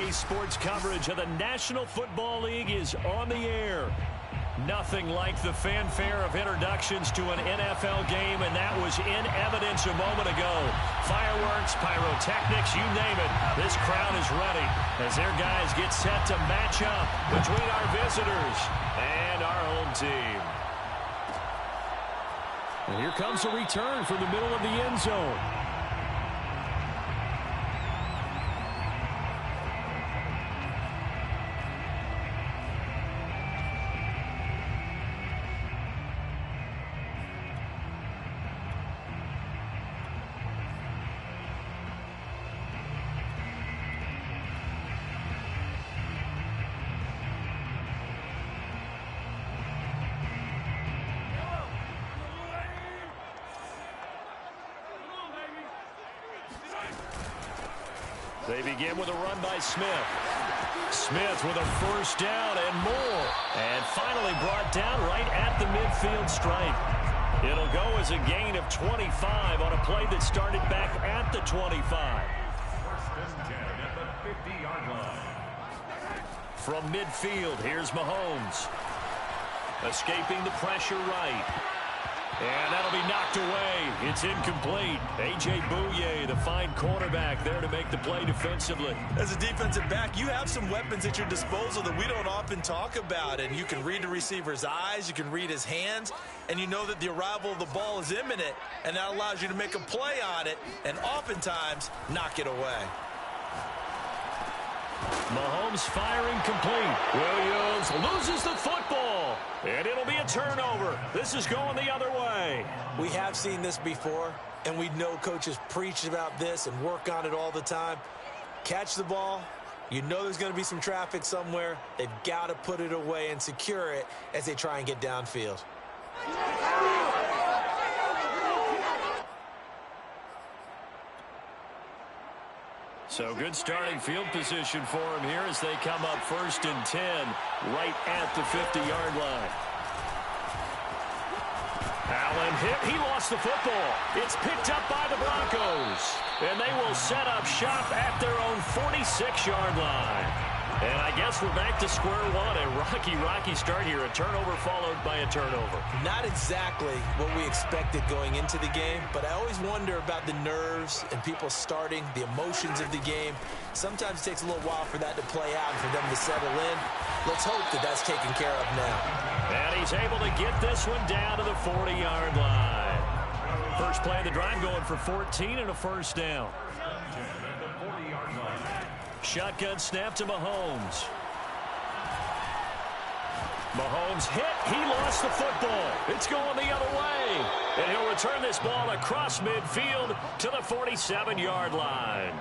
Today's sports coverage of the National Football League is on the air. Nothing like the fanfare of introductions to an NFL game, and that was in evidence a moment ago. Fireworks, pyrotechnics, you name it. This crowd is ready as their guys get set to match up between our visitors and our home team. And here comes a return from the middle of the end zone. They begin with a run by Smith. Smith with a first down and more. And finally brought down right at the midfield stripe. It'll go as a gain of 25 on a play that started back at the 25. First and 10 at the 50-yard line. From midfield, here's Mahomes. Escaping the pressure right. And that'll be knocked away. It's incomplete. A.J. Bouye, the fine cornerback, there to make the play defensively. As a defensive back, you have some weapons at your disposal that we don't often talk about. And you can read the receiver's eyes, you can read his hands, and you know that the arrival of the ball is imminent, and that allows you to make a play on it and oftentimes knock it away. Mahomes firing complete. Williams loses the football, and it'll be a turnover. This is going the other way. We have seen this before, and we know coaches preach about this and work on it all the time. Catch the ball. You know there's going to be some traffic somewhere. They've got to put it away and secure it as they try and get downfield. So good starting field position for him here as they come up 1st and 10 right at the 50-yard line. Allen hit. He lost the football. It's picked up by the Broncos. And they will set up shop at their own 46-yard line. And I guess we're back to square one. A rocky start here. A turnover followed by a turnover. Not exactly what we expected going into the game, but I always wonder about the nerves and people starting, the emotions of the game. Sometimes it takes a little while for that to play out and for them to settle in. Let's hope that that's taken care of now. And he's able to get this one down to the 40-yard line. First play of the drive going for 14 and a first down. Shotgun snap to Mahomes. Mahomes hit. He lost the football. It's going the other way. And he'll return this ball across midfield to the 47-yard line.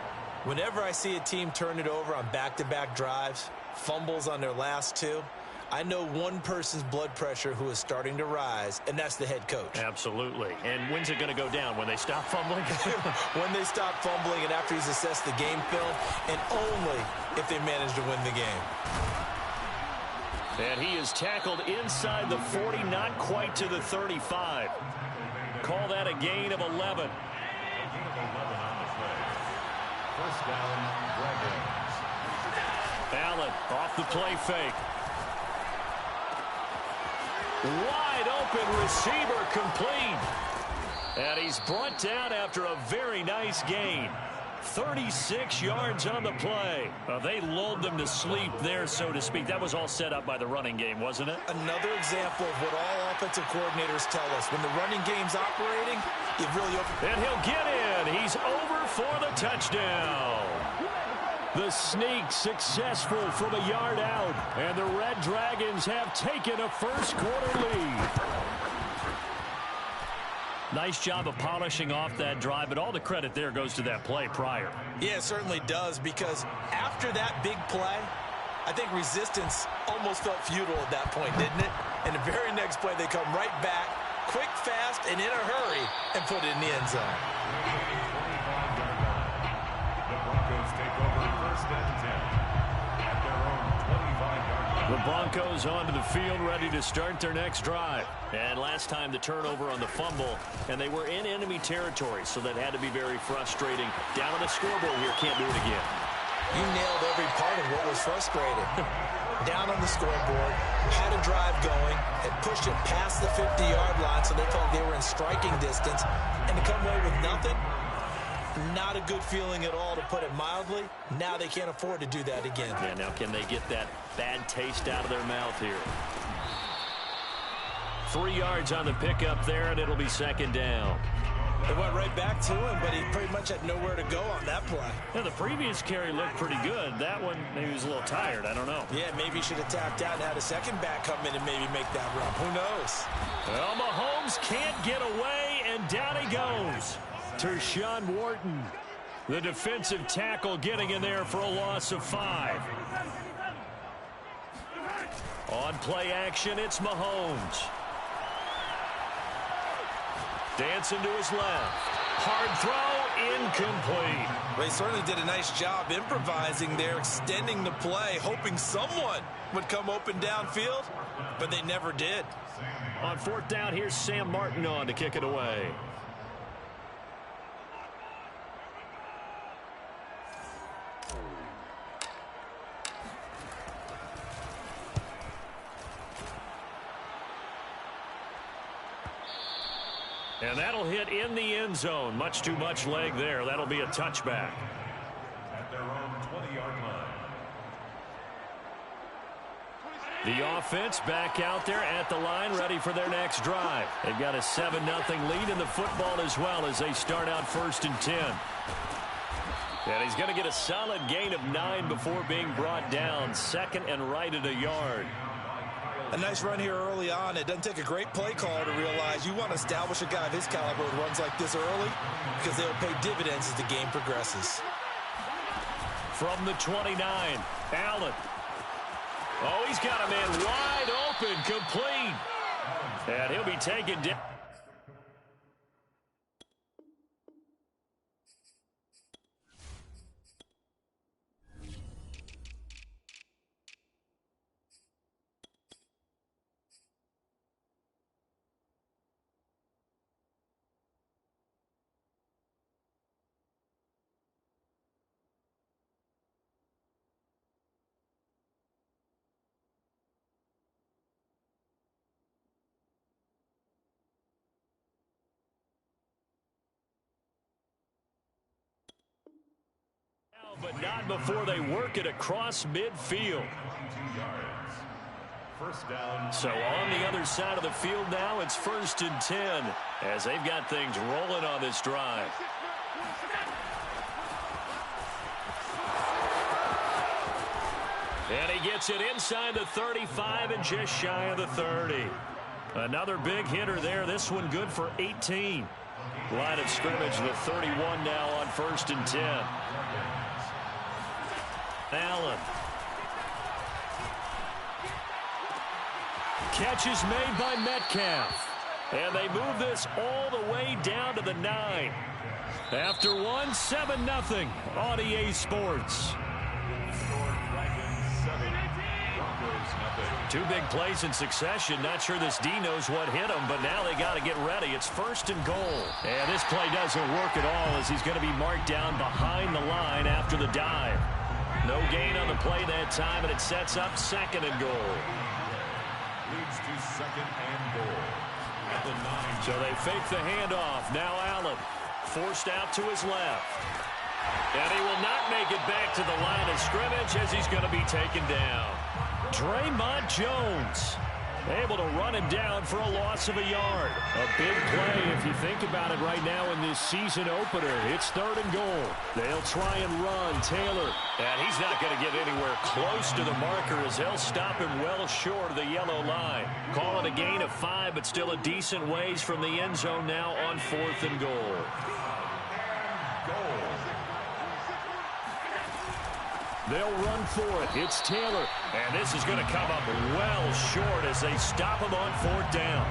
Whenever I see a team turn it over on back-to-back drives, fumbles on their last two, I know one person's blood pressure who is starting to rise, and that's the head coach. Absolutely. And when's it going to go down? When they stop fumbling? When they stop fumbling and after he's assessed the game film, and only if they manage to win the game. And he is tackled inside the 40, not quite to the 35. Call that a gain of 11. First down, Dragons. Allen off the play fake. Wide open receiver complete. And he's brought down after a very nice gain. 36 yards on the play. They lulled them to sleep there, so to speak. That was all set up by the running game, wasn't it? Another example of what all offensive coordinators tell us. When the running game's operating, you've really opened. And he'll get in. He's over for the touchdown. The sneak successful from a yard out. And the Red Dragons have taken a first-quarter lead. Nice job of polishing off that drive, but all the credit there goes to that play prior. Yeah, it certainly does, because after that big play, I think resistance almost felt futile at that point, didn't it? And the very next play, they come right back, quick, fast, and in a hurry, and put it in the end zone. The Broncos take over first and 10 at their own 25-yard line. The Broncos onto the field, ready to start their next drive. And last time the turnover on the fumble, and they were in enemy territory, so that had to be very frustrating. Down on the scoreboard here, can't do it again. You nailed every part of what was frustrating. Down on the scoreboard, had a drive going, had pushed it past the 50-yard line so they felt like they were in striking distance, and to come away with nothing, not a good feeling at all, to put it mildly. Now they can't afford to do that again. Yeah, now can they get that bad taste out of their mouth here? 3 yards on the pickup there, and it'll be second down. They went right back to him, but he pretty much had nowhere to go on that play. Yeah, the previous carry looked pretty good. That one, maybe he was a little tired. I don't know. Yeah, maybe he should have tapped out and had a second back come in and maybe make that run. Who knows? Well, Mahomes can't get away, and down he goes. Tershawn Wharton, the defensive tackle, getting in there for a loss of 5. On play action, it's Mahomes. Dancing to his left. Hard throw, incomplete. Well, he certainly did a nice job improvising there, extending the play, hoping someone would come open downfield, but they never did. On 4th down, here's Sam Martin on to kick it away. And that'll hit in the end zone. Much too much leg there. That'll be a touchback. At their own 20-yard line. The offense back out there at the line, ready for their next drive. They've got a 7-0 lead in the football as well as they start out 1st and 10. And he's going to get a solid gain of 9 before being brought down. 2nd and right at a yard. A nice run here early on. It doesn't take a great play caller to realize you want to establish a guy of his caliber with runs like this early, because they'll pay dividends as the game progresses. From the 29, Allen. Oh, he's got a man wide open, complete. And he'll be taken down. But not before they work it across midfield. 1st down. So on the other side of the field now, it's 1st and 10 as they've got things rolling on this drive. And he gets it inside the 35 and just shy of the 30. Another big hitter there. This one good for 18. Line of scrimmage, the 31 now on 1st and 10. Allen. Catch is made by Metcalf. And they move this all the way down to the 9. After one, 7-0 on EA Sports. Two big plays in succession. Not sure this D knows what hit him, but now they got to get ready. It's 1st and goal. And this play doesn't work at all as he's going to be marked down behind the line after the dive. No gain on the play that time, and it sets up 2nd and goal. Leads to 2nd and goal. At the 9. So they fake the handoff. Now Allen forced out to his left. And he will not make it back to the line of scrimmage as he's going to be taken down. Draymond Jones able to run him down for a loss of a yard. A big play if you think about it right now in this season opener. It's 3rd and goal. They'll try and run Taylor. And he's not going to get anywhere close to the marker as they'll stop him well short of the yellow line. Call it a gain of 5, but still a decent ways from the end zone now on 4th and goal. They'll run for it. It's Taylor. And this is going to come up well short as they stop him on 4th down.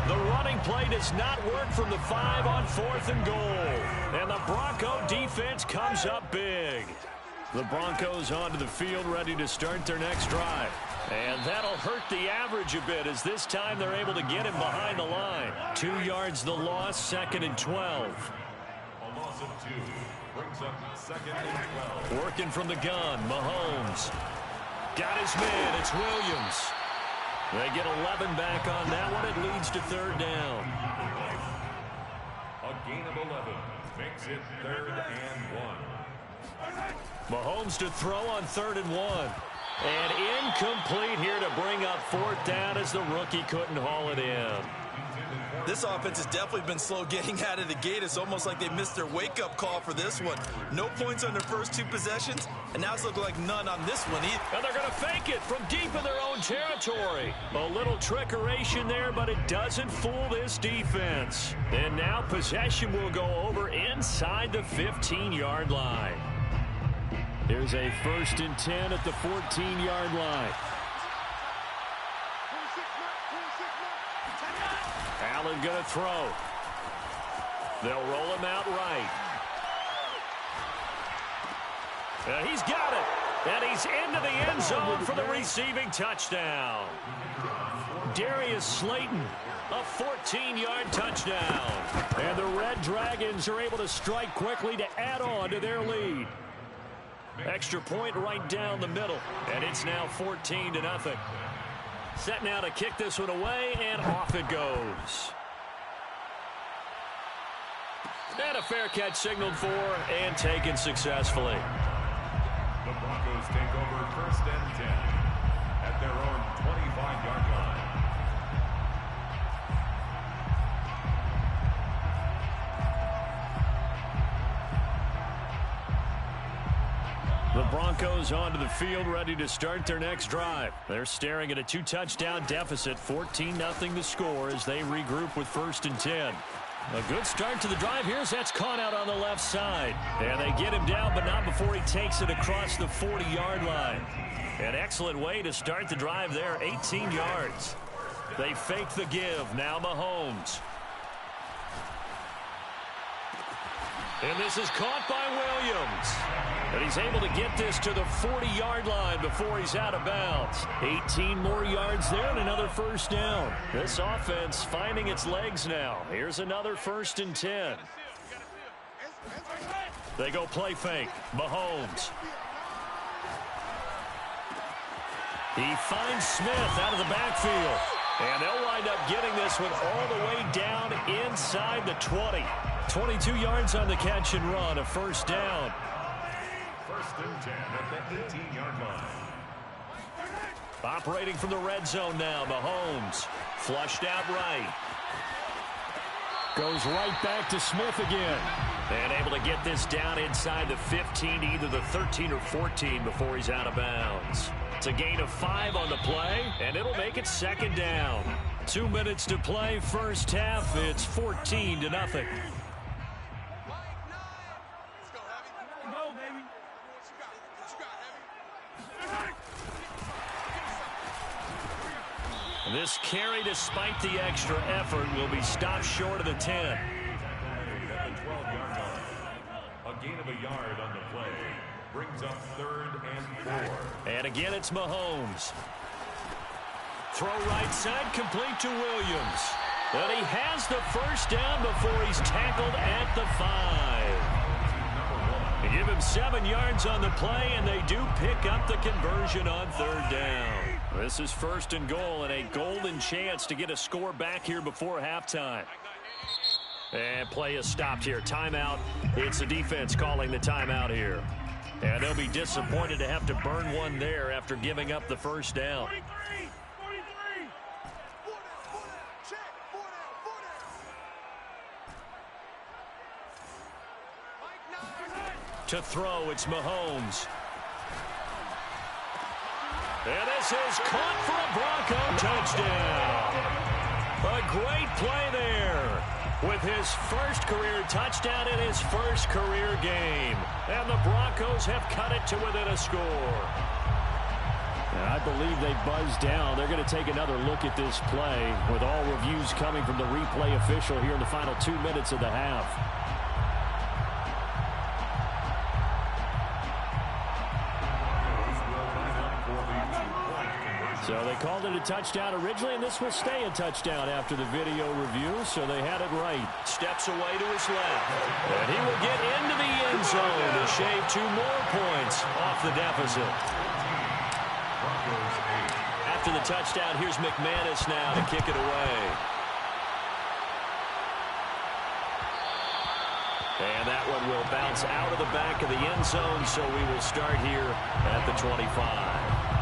The running play does not work from the 5 on 4th and goal. And the Bronco defense comes up big. The Broncos onto the field ready to start their next drive. And that'll hurt the average a bit as this time they're able to get him behind the line. 2 yards the loss, 2nd and 12. of 2. Brings up 2nd and 12. Working from the gun, Mahomes. Got his man, it's Williams. They get 11 back on that one. It leads to 3rd down. A gain of 11 makes it 3rd and 1. Mahomes to throw on 3rd and 1. And incomplete here to bring up 4th down as the rookie couldn't haul it in. This offense has definitely been slow getting out of the gate. It's almost like they missed their wake-up call for this one. No points on their first 2 possessions, and now it's looking like none on this one either. And they're going to fake it from deep in their own territory. A little trickeration there, but it doesn't fool this defense. And now possession will go over inside the 15-yard line. Here's a 1st and 10 at the 14-yard line. Allen going to throw. They'll roll him out right. He's got it. And he's into the end zone for the receiving touchdown. Darius Slayton, a 14-yard touchdown. And the Red Dragons are able to strike quickly to add on to their lead. Extra point right down the middle. And it's now 14-0. Set now to kick this one away, and off it goes. And a fair catch signaled for and taken successfully. The Broncos take over 1st and 10 at their own 25-yard line. The Broncos onto the field, ready to start their next drive. They're staring at a 2-touchdown deficit, 14-0 to score as they regroup with 1st and 10. A good start to the drive. Here's that's caught out on the left side. And they get him down, but not before he takes it across the 40-yard line. An excellent way to start the drive there, 18 yards. They fake the give. Now Mahomes. And this is caught by Williams. And he's able to get this to the 40-yard line before he's out of bounds. 18 more yards there and another 1st down. This offense finding its legs now. Here's another 1st and 10. They go play fake. Mahomes. He finds Smith out of the backfield. And they'll wind up getting this one all the way down inside the 20. 22 yards on the catch and run, a 1st down. 1st and 10 at the 18-yard line. Operating from the red zone now, Mahomes. Flushed out right. Goes right back to Smith again. And able to get this down inside the 15, either the 13 or 14 before he's out of bounds. It's a gain of 5 on the play, and it'll make it 2nd down. 2 minutes to play, 1st half. It's 14-0. This carry, despite the extra effort, will be stopped short of the 10. At the 12-yard line. A gain of a yard on the play. Brings up 3rd and 4. And again, it's Mahomes. Throw right side, complete to Williams. And he has the 1st down before he's tackled at the 5. They give him 7 yards on the play, and they do pick up the conversion on 3rd down. This is 1st and goal, and a golden chance to get a score back here before halftime. And play is stopped here. Timeout. It's the defense calling the timeout here. And they'll be disappointed to have to burn one there after giving up the 1st down. To throw, it's Mahomes. And this is caught for a Bronco touchdown. A great play there with his 1st career touchdown in his 1st career game. And the Broncos have cut it to within a score. And I believe they buzzed down. They're going to take another look at this play with all reviews coming from the replay official here in the final 2 minutes of the half. So they called it a touchdown originally, and this will stay a touchdown after the video review, so they had it right. Steps away to his left, and he will get into the end zone to shave 2 more points off the deficit. After the touchdown, here's McManus now to kick it away. And that one will bounce out of the back of the end zone, so we will start here at the 25.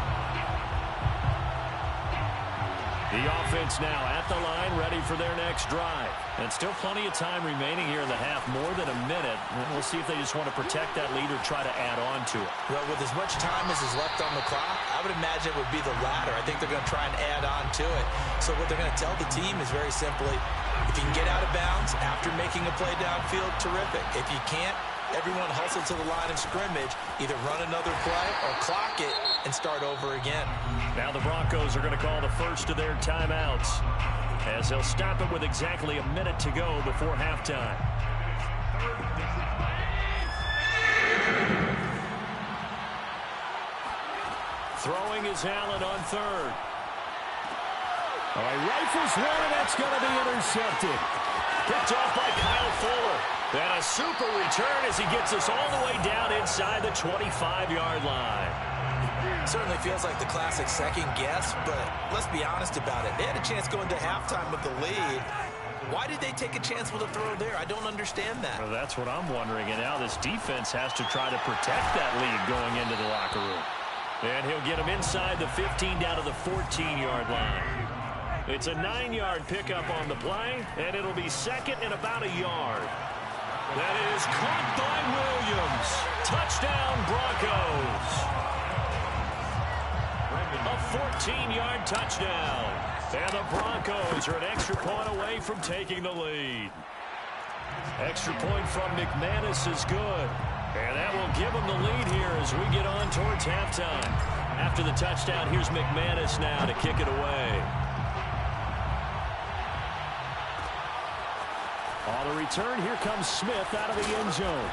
The offense now at the line, ready for their next drive. And still plenty of time remaining here in the half, more than a minute. We'll see if they just want to protect that lead or try to add on to it. Well, with as much time as is left on the clock, I would imagine it would be the latter. I think they're going to try and add on to it. So what they're going to tell the team is very simply, if you can get out of bounds after making a play downfield, terrific. If you can't, everyone hustle to the line of scrimmage, either run another play or clock it and start over again. Now the Broncos are going to call the first of their timeouts as they'll stop it with exactly a minute to go before halftime. Throwing is Allen on third. All right, rifles one, and that's going to be intercepted. Picked off by Kyle Fuller. And a super return as he gets us all the way down inside the 25-yard line. Certainly feels like the classic second guess, but let's be honest about it. They had a chance going to halftime with the lead. Why did they take a chance with a throw there? I don't understand that. Well, that's what I'm wondering. And now this defense has to try to protect that lead going into the locker room. And he'll get him inside the 15 down to the 14-yard line. It's a 9-yard pickup on the play, and it'll be second and about a yard. That is caught by Williams. Touchdown, Broncos. A 14-yard touchdown. And the Broncos are an extra point away from taking the lead. Extra point from McManus is good. And that will give them the lead here as we get on towards halftime. After the touchdown, here's McManus now to kick it away. On the return, here comes Smith out of the end zone.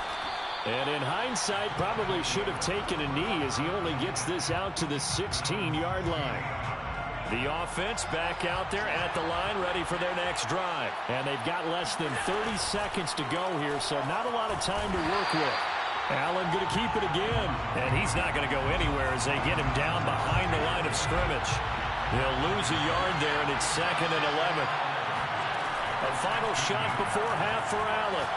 And in hindsight, probably should have taken a knee as he only gets this out to the 16-yard line. The offense back out there at the line, ready for their next drive. And they've got less than 30 seconds to go here, so not a lot of time to work with. Allen going to keep it again. And he's not going to go anywhere as they get him down behind the line of scrimmage. They'll lose a yard there, and it's 2nd and 11. A final shot before half for Allen.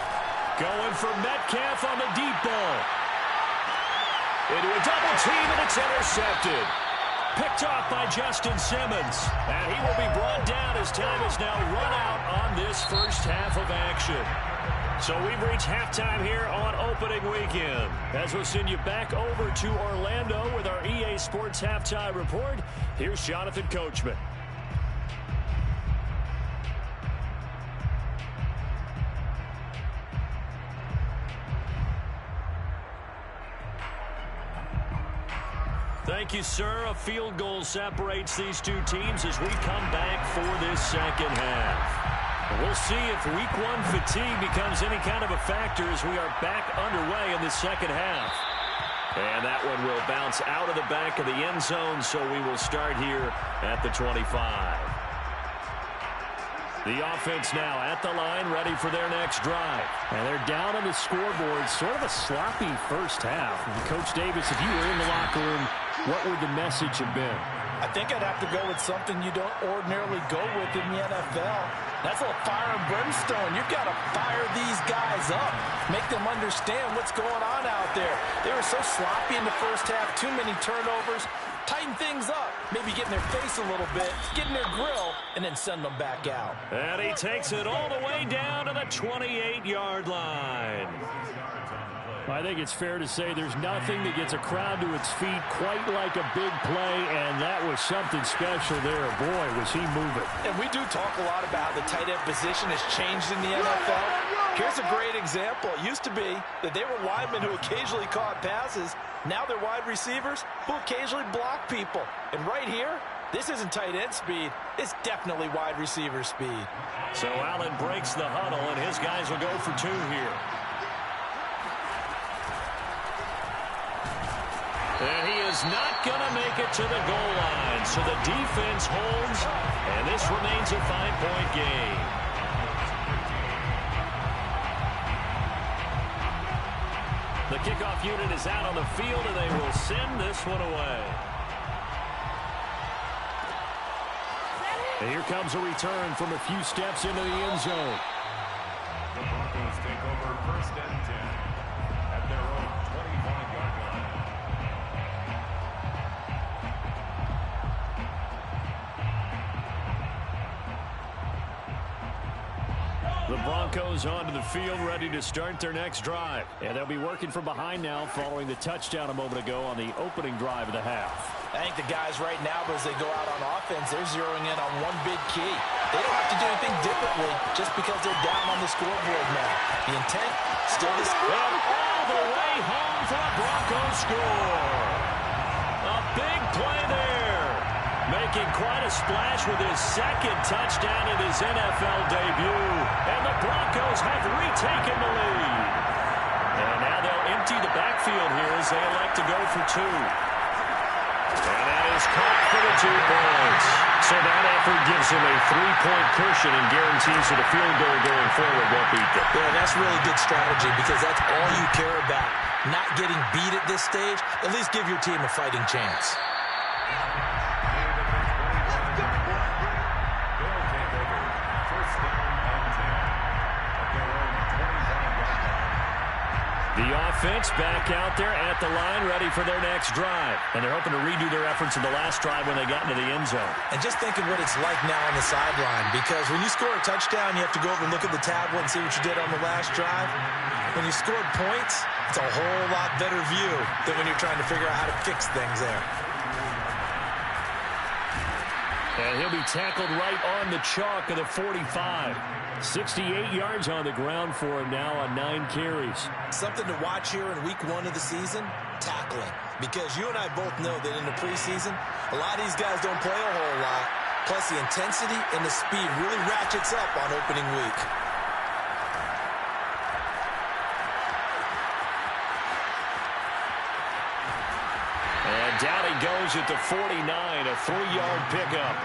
Going for Metcalf on the deep ball. Into a double team, and it's intercepted. Picked off by Justin Simmons. And he will be brought down as time is now run out on this first half of action. So we've reached halftime here on opening weekend. As we'll send you back over to Orlando with our EA Sports Halftime Report, here's Jonathan Coachman. Thank you, sir. A field goal separates these two teams as we come back for this second half. We'll see if week one fatigue becomes any kind of a factor as we are back underway in the second half. And that one will bounce out of the back of the end zone, so we will start here at the 25. The offense now at the line, ready for their next drive. And they're down on the scoreboard, sort of a sloppy first half. And Coach Davis, if you were in the locker room, what would the message have been? I think I'd have to go with something you don't ordinarily go with in the NFL. That's a little fire and brimstone. You've got to fire these guys up. Make them understand what's going on out there. They were so sloppy in the first half, too many turnovers. Tighten things up, maybe get in their face a little bit, get in their grill, and then send them back out. And he takes it all the way down to the 28-yard line. I think it's fair to say there's nothing that gets a crowd to its feet quite like a big play, and that was something special there. Boy, was he moving. And we do talk a lot about how the tight end position has changed in the NFL. Here's a great example. It used to be that they were linemen who occasionally caught passes. Now they're wide receivers who occasionally block people. And right here, this isn't tight end speed. It's definitely wide receiver speed. So Allen breaks the huddle, and his guys will go for two here. And he is not going to make it to the goal line. So the defense holds, and this remains a 5-point game. The kickoff unit is out on the field, and they will send this one away. And here comes a return from a few steps into the end zone. The Broncos take over 1st and 10 at their own 25-yard line. The Broncos onto the field, ready to start their next drive. And they'll be working from behind now following the touchdown a moment ago on the opening drive of the half. I think the guys right now, as they go out on offense, they're zeroing in on one big key. They don't have to do anything differently just because they're down on the scoreboard now. The intent, still the score. And all the way home for a Broncos score. A big play there. Making quite a splash with his second touchdown in his NFL debut. And the Broncos have retaken the lead. And now they'll empty the backfield here as they elect to go for 2. And that is caught for the 2 points. So that effort gives him a 3-point cushion and guarantees that a field goal going forward won't beat them. Yeah, that's really good strategy because that's all you care about. Not getting beat at this stage. At least give your team a fighting chance. The offense back out there at the line, ready for their next drive. And they're hoping to redo their efforts in the last drive when they got into the end zone. And just think of what it's like now on the sideline, because when you score a touchdown, you have to go over and look at the tablet and see what you did on the last drive. When you scored points, it's a whole lot better view than when you're trying to figure out how to fix things there. And he'll be tackled right on the chalk of the 45. 68 yards on the ground for him now on 9 carries. Something to watch here in week 1 of the season, tackling. Because you and I both know that in the preseason, a lot of these guys don't play a whole lot. Plus the intensity and the speed really ratchets up on opening week. And down he goes at the 49, a 3-yard pickup.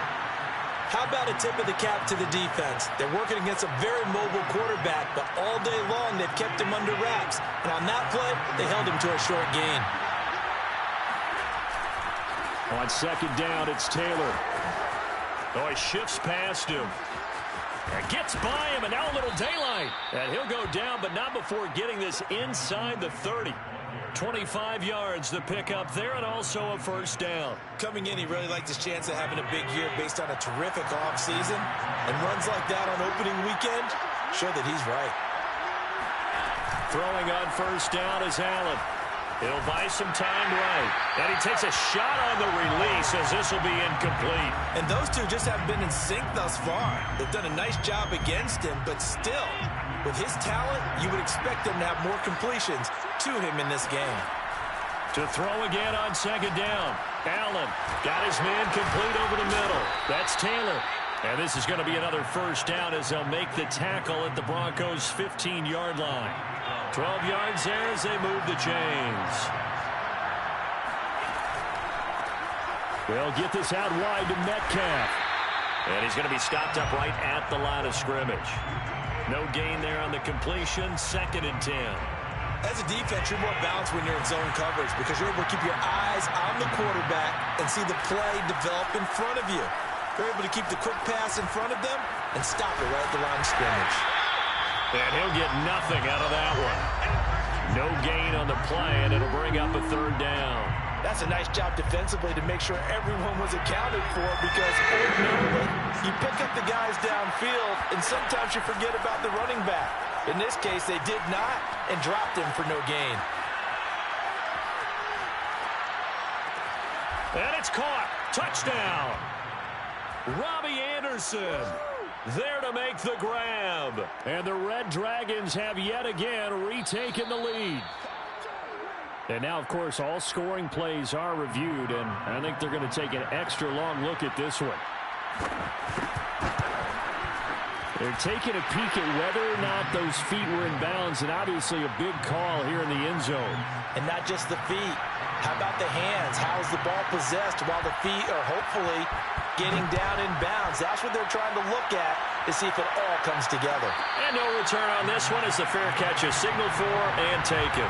How about a tip of the cap to the defense? They're working against a very mobile quarterback, but all day long they've kept him under wraps. And on that play, they held him to a short gain. On 2nd down, it's Taylor. Oh, he shifts past him. And gets by him, and now a little daylight. And he'll go down, but not before getting this inside the 30. 25 yards the pickup there, and also a 1st down. Coming in, he really liked his chance of having a big year based on a terrific offseason. And runs like that on opening weekend show that he's right. Throwing on 1st down is Allen. He'll buy some time right. And he takes a shot on the release as this will be incomplete. And those two just haven't been in sync thus far. They've done a nice job against him, but still, with his talent, you would expect him to have more completions to him in this game. To throw again on 2nd down. Allen got his man complete over the middle. That's Taylor. And this is going to be another 1st down as they'll make the tackle at the Broncos' 15-yard line. 12 yards there as they move the chains. They'll get this out wide to Metcalf. And he's going to be stopped up right at the line of scrimmage. No gain there on the completion. 2nd and 10. As a defense, you're more balanced when you're in zone coverage because you're able to keep your eyes on the quarterback and see the play develop in front of you. You're able to keep the quick pass in front of them and stop it right at the line of scrimmage. And he'll get nothing out of that one. No gain on the play, and it'll bring up a 3rd down. That's a nice job defensively to make sure everyone was accounted for because ordinarily you pick up the guys downfield and sometimes you forget about the running back. In this case, they did not and dropped him for no gain. And it's caught. Touchdown. Robbie Anderson there to make the grab. And the Red Dragons have yet again retaken the lead. And now, of course, all scoring plays are reviewed, and I think they're going to take an extra long look at this one. They're taking a peek at whether or not those feet were in bounds, and obviously a big call here in the end zone. And not just the feet. How about the hands? How's the ball possessed while the feet are hopefully getting down in bounds? That's what they're trying to look at to see if it all comes together. And no return on this one as the fair catch is signaled for and taken.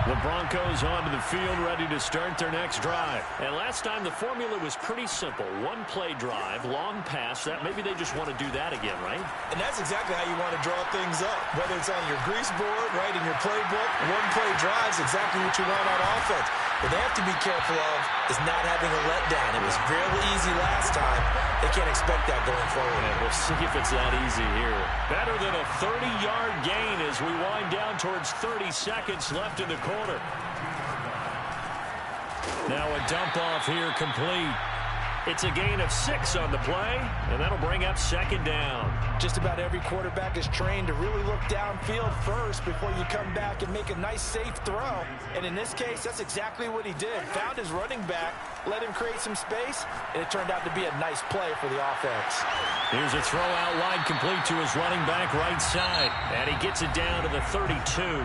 The Broncos onto the field, ready to start their next drive. And last time, the formula was pretty simple. One-play drive, long pass. That maybe they just want to do that again, right? And that's exactly how you want to draw things up. Whether it's on your grease board, right, in your playbook, one-play drive is exactly what you want on offense. What they have to be careful of is not having a letdown. It was fairly easy last time. They can't expect that going forward. And we'll see if it's that easy here. Better than a 30-yard gain as we wind down towards 30 seconds left in the quarter. Now a dump off here complete. It's a gain of 6 on the play, and that'll bring up second down. Just about every quarterback is trained to really look downfield first before you come back and make a nice, safe throw. And in this case, that's exactly what he did. Found his running back, let him create some space, and it turned out to be a nice play for the offense. Here's a throw out wide complete to his running back right side, and he gets it down to the 32.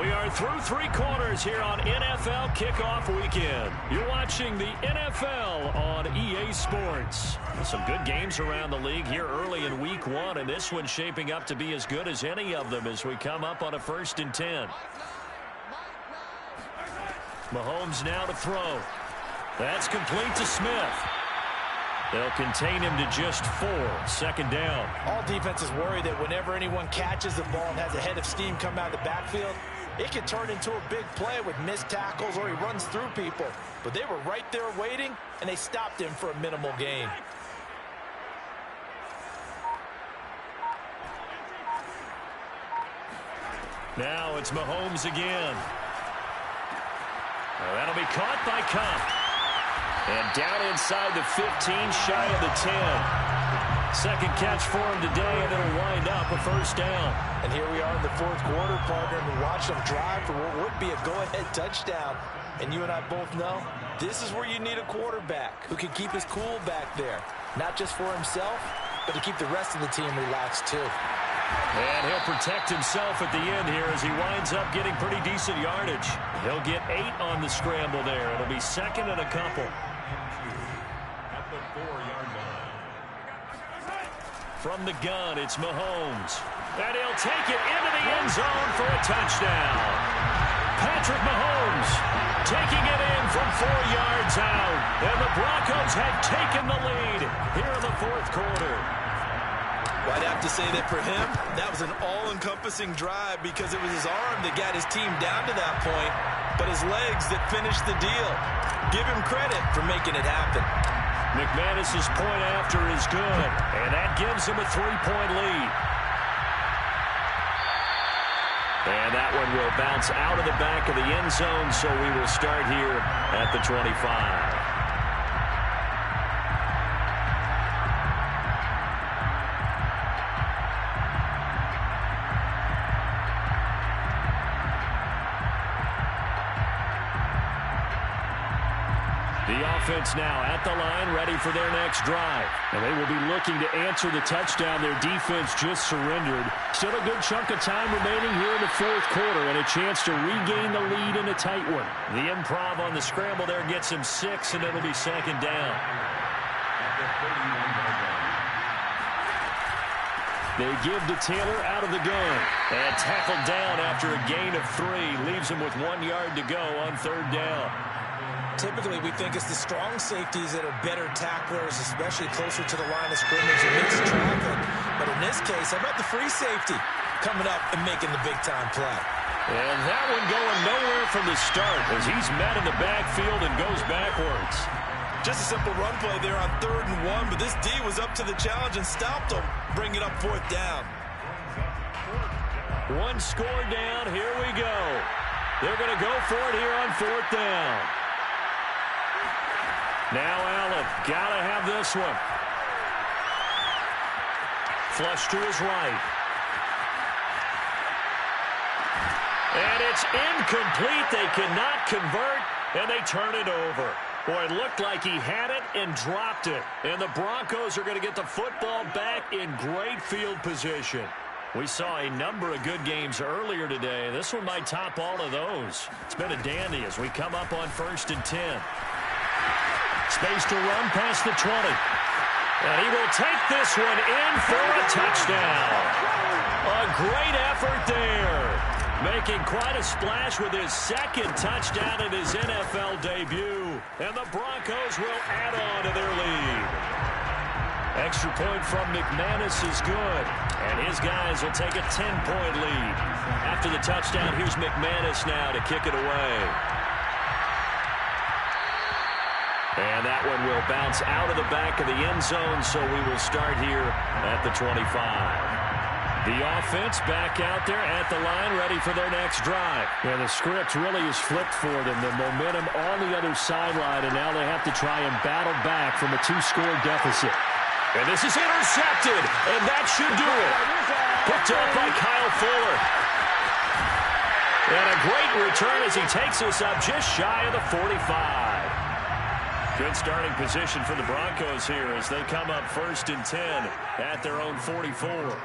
We are through 3 quarters here on NFL Kickoff Weekend. You're watching the NFL on EA Sports. Some good games around the league here early in Week 1, and this one's shaping up to be as good as any of them as we come up on a 1st and 10. Mahomes now to throw. That's complete to Smith. They'll contain him to just 4. Second down. All defenses worry that whenever anyone catches the ball and has a head of steam come out of the backfield, it can turn into a big play with missed tackles or he runs through people. But they were right there waiting, and they stopped him for a minimal gain. Now it's Mahomes again. That'll be caught by Cup. And down inside the 15, shy of the 10. Second catch for him today, and it'll wind up a 1st down. And here we are in the 4th quarter, partner, and we watch them drive for what would be a go-ahead touchdown. And you and I both know this is where you need a quarterback who can keep his cool back there. Not just for himself, but to keep the rest of the team relaxed too. And he'll protect himself at the end here as he winds up getting pretty decent yardage. He'll get 8 on the scramble there. It'll be 2nd and a couple. At the 4-yard line. From the gun, it's Mahomes. And he'll take it into the end zone for a touchdown. Patrick Mahomes taking it in from 4 yards out. And the Broncos have taken the lead here in the 4th quarter. Well, I'd have to say that for him, that was an all-encompassing drive because it was his arm that got his team down to that point, but his legs that finished the deal. Give him credit for making it happen. McManus's point after is good, and that gives him a 3-point lead. And that one will bounce out of the back of the end zone, so we will start here at the 25. The offense now at the line, ready for their next drive. And they will be looking to answer the touchdown their defense just surrendered. Still a good chunk of time remaining here in the 4th quarter and a chance to regain the lead in a tight one. The improv on the scramble there gets him 6, and it'll be 2nd down. They give to Taylor out of the gun. And tackled down after a gain of 3. Leaves him with 1 yard to go on 3rd down. Typically, we think it's the strong safeties that are better tacklers, especially closer to the line of scrimmage amidst traffic. But in this case, how about the free safety coming up and making the big-time play? And that one going nowhere from the start as he's met in the backfield and goes backwards. Just a simple run play there on 3rd and 1, but this D was up to the challenge and stopped him, bringing up 4th down. 1 score down. Here we go. They're going to go for it here on 4th down. Now Allen, got to have this one. Flush to his right. And it's incomplete. They cannot convert, and they turn it over. Boy, it looked like he had it and dropped it. And the Broncos are going to get the football back in great field position. We saw a number of good games earlier today. This one might top all of those. It's been a dandy as we come up on 1st and 10. Space to run past the 20. And he will take this one in for a touchdown. A great effort there. Making quite a splash with his second touchdown in his NFL debut. And the Broncos will add on to their lead. Extra point from McManus is good. And his guys will take a 10-point lead. After the touchdown, here's McManus now to kick it away. And that one will bounce out of the back of the end zone, so we will start here at the 25. The offense back out there at the line, ready for their next drive. Yeah, the script really is flipped for them. The momentum on the other sideline, and now they have to try and battle back from a 2-score deficit. And this is intercepted, and that should do it. Picked up by Kyle Fuller. And a great return as he takes us up just shy of the 45. Good starting position for the Broncos here as they come up 1st and 10 at their own 44.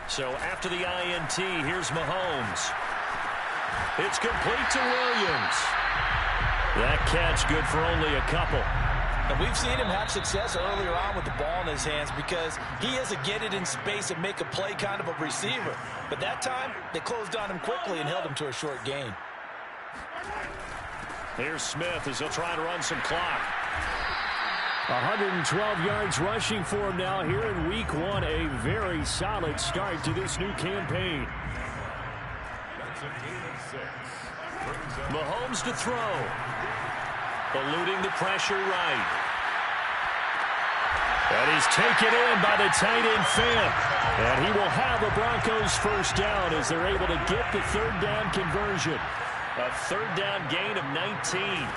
So after the INT, here's Mahomes. It's complete to Williams. That catch good for only a couple. And we've seen him have success earlier on with the ball in his hands because he is a get it in space and make a play kind of a receiver. But that time, they closed on him quickly and held him to a short gain. Here's Smith as he'll try to run some clock. 112 yards rushing for him now here in week 1. A very solid start to this new campaign. That's a gain of 6. Mahomes to throw. Eluding the pressure right. And he's taken in by the tight end Fant. And he will have the Broncos first down as they're able to get the third down conversion. A third down gain of 19.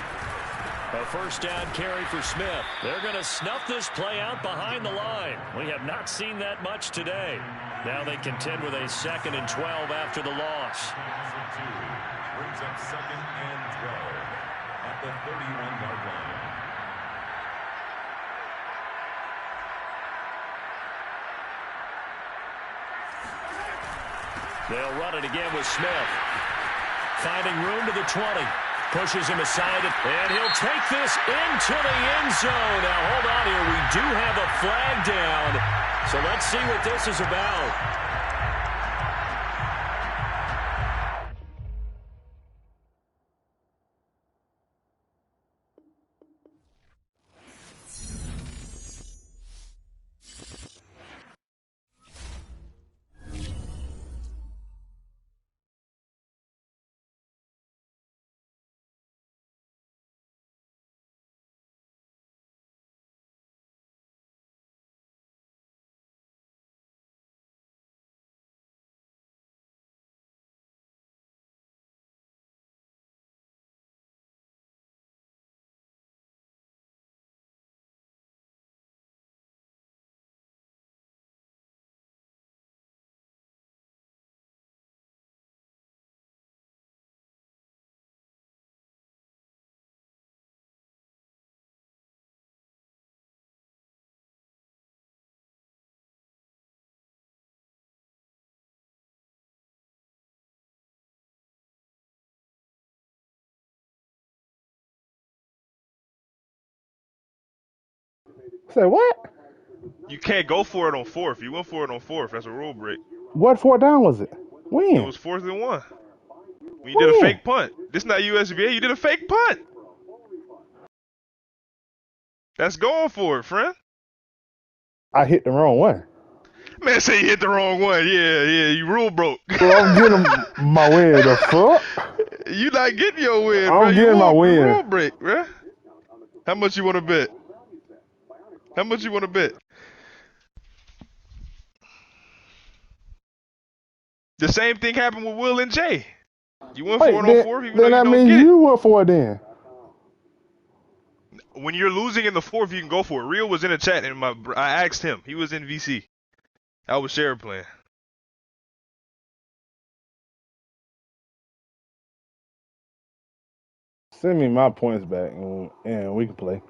A first down carry for Smith. They're going to snuff this play out behind the line. We have not seen that much today. Now they contend with a 2nd and 12 after the loss. Brings up 2nd and 12 at the 31-yard line. They'll run it again with Smith. Finding room to the 20. Pushes him aside, and he'll take this into the end zone. Now, hold on here. We do have a flag down, so let's see what this is about. Say what? You can't go for it on 4th. You went for it on 4th. That's a rule break. What 4th down was it? When? It was 4th and 1. When you did a fake punt. This not USBA. You did a fake punt. That's going for it, friend. I hit the wrong one. Man, say you hit the wrong one. Yeah, you rule broke. Well, I'm getting my win. The fuck? You not getting your win, I'm bro. getting my win. Rule break, bro. How much you want to bet? How much you want to bet? The same thing happened with Will and Jay. You went for it on 4th, even though you then don't means get you went for it then. when you're losing in the fourth, you can go for it. Real was in the chat, and I asked him. He was in VC. I was share playing. Send me my points back, and we can play.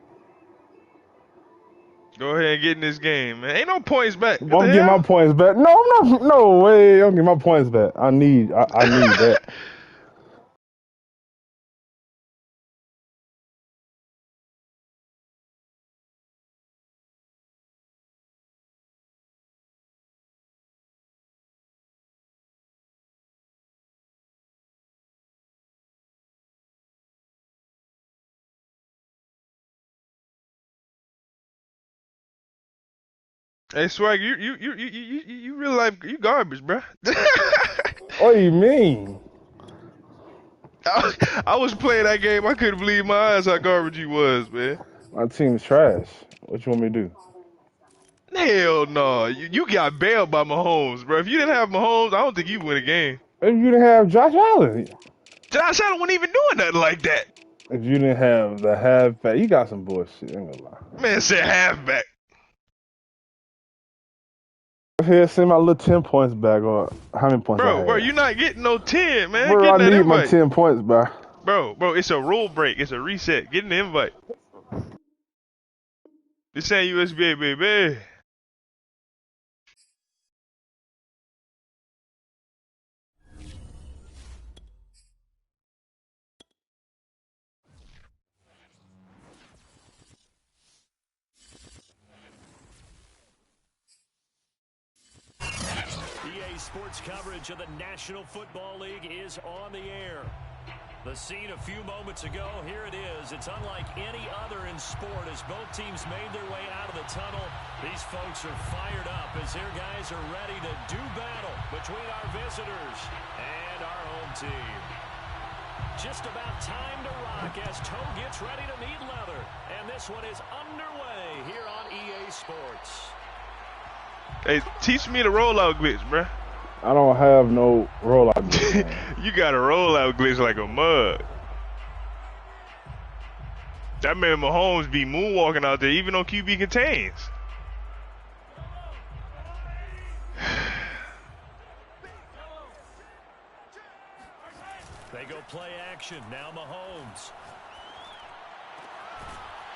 Go ahead and get in this game, man. Ain't no points back. I'm What the getting my hell? points back. No, I'm not. No way. I'm getting my points back. I need that. Hey, Swag, you real life, you garbage, bro. What do you mean? I was playing that game. I couldn't believe my eyes how garbage you was, man. My team's trash. What you want me to do? Hell no. You got bailed by Mahomes, bro. If you didn't have Mahomes, I don't think you win a game. If you didn't have Josh Allen, Josh Allen wasn't even doing nothing like that. if you didn't have the halfback, you got some bullshit. I ain't gonna lie. Man said halfback. Here, send my little 10 points back, or how many points I Bro, had. you're not getting no 10, man. Bro, Getting I that need my invite. 10 points back. Bro, it's a rule break. It's a reset. Getting the invite. This ain't USB, baby. EA Sports coverage of the National Football League is on the air. The scene a few moments ago, here it is. It's unlike any other in sport as both teams made their way out of the tunnel. These folks are fired up as their guys are ready to do battle between our visitors and our home team. Just about time to rock as Toe gets ready to meet leather. And this one is underway here on EA Sports. Hey, teach me the rollout glitch, bruh. I don't have no rollout glitch. You got a rollout glitch like a mug. That man Mahomes be moonwalking out there even on QB contains. They go play action. Now Mahomes.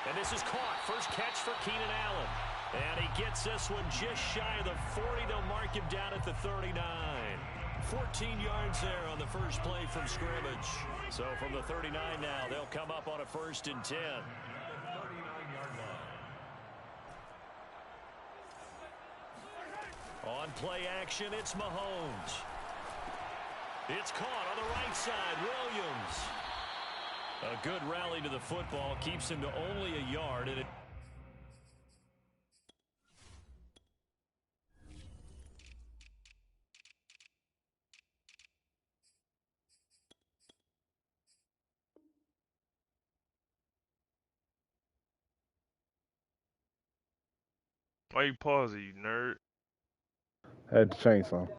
And this is caught. First catch for Keenan Allen. And he gets this one just shy of the 40. They'll mark him down at the 39. 14 yards there on the first play from scrimmage. So from the 39 now, they'll come up on a 1st and 10. On play action, it's Mahomes. It's caught on the right side. Williams. A good rally to the football keeps him to only a yard. And Why you pause it, you nerd? I had to change something.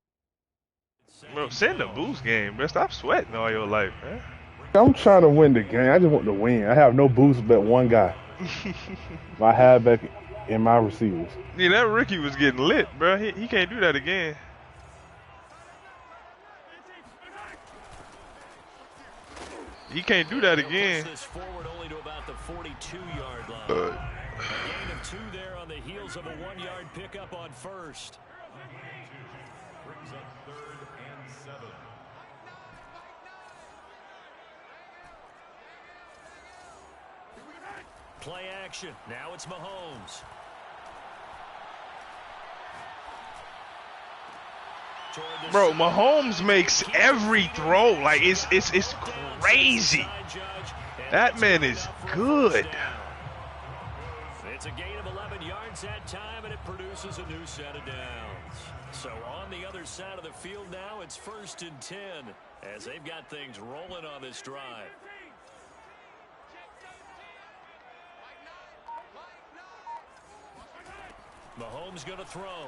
Bro, send the boost game, bro. Stop sweating all your life, man. I'm trying to win the game. I just want to win. I have no boost but one guy. My halfback and my receivers. Yeah, that rookie was getting lit, bro. He can't do that again. He can't do that again. This forward only to about the 42-yard line. A gain of 2 there on the heels of a 1-yard pickup on first. Brings up 3rd and 7. Play action. Now it's Mahomes. Bro, Mahomes makes every throw. Like, it's crazy. That man is good. It's a gain of 11 yards that time, and it produces a new set of downs. So on the other side of the field now, it's 1st and 10 as they've got things rolling on this drive. Mahomes going to throw.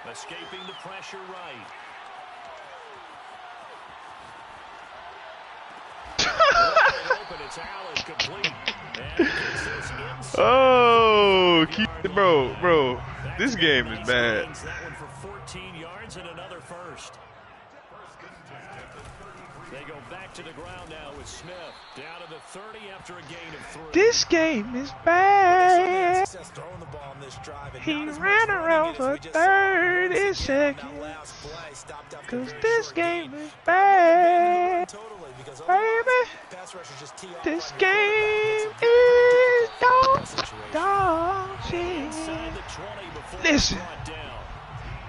Escaping the pressure right. and it's Allen complete. And he gets this inside. Oh, bro. This game is bad. That one for 14 yards and another first. They go back to the ground now with Smith. Down to the 30 after a gain of 3. This game is bad. He ran around for 30 seconds. Cause this game is bad. Baby, this game is dog shit. Listen,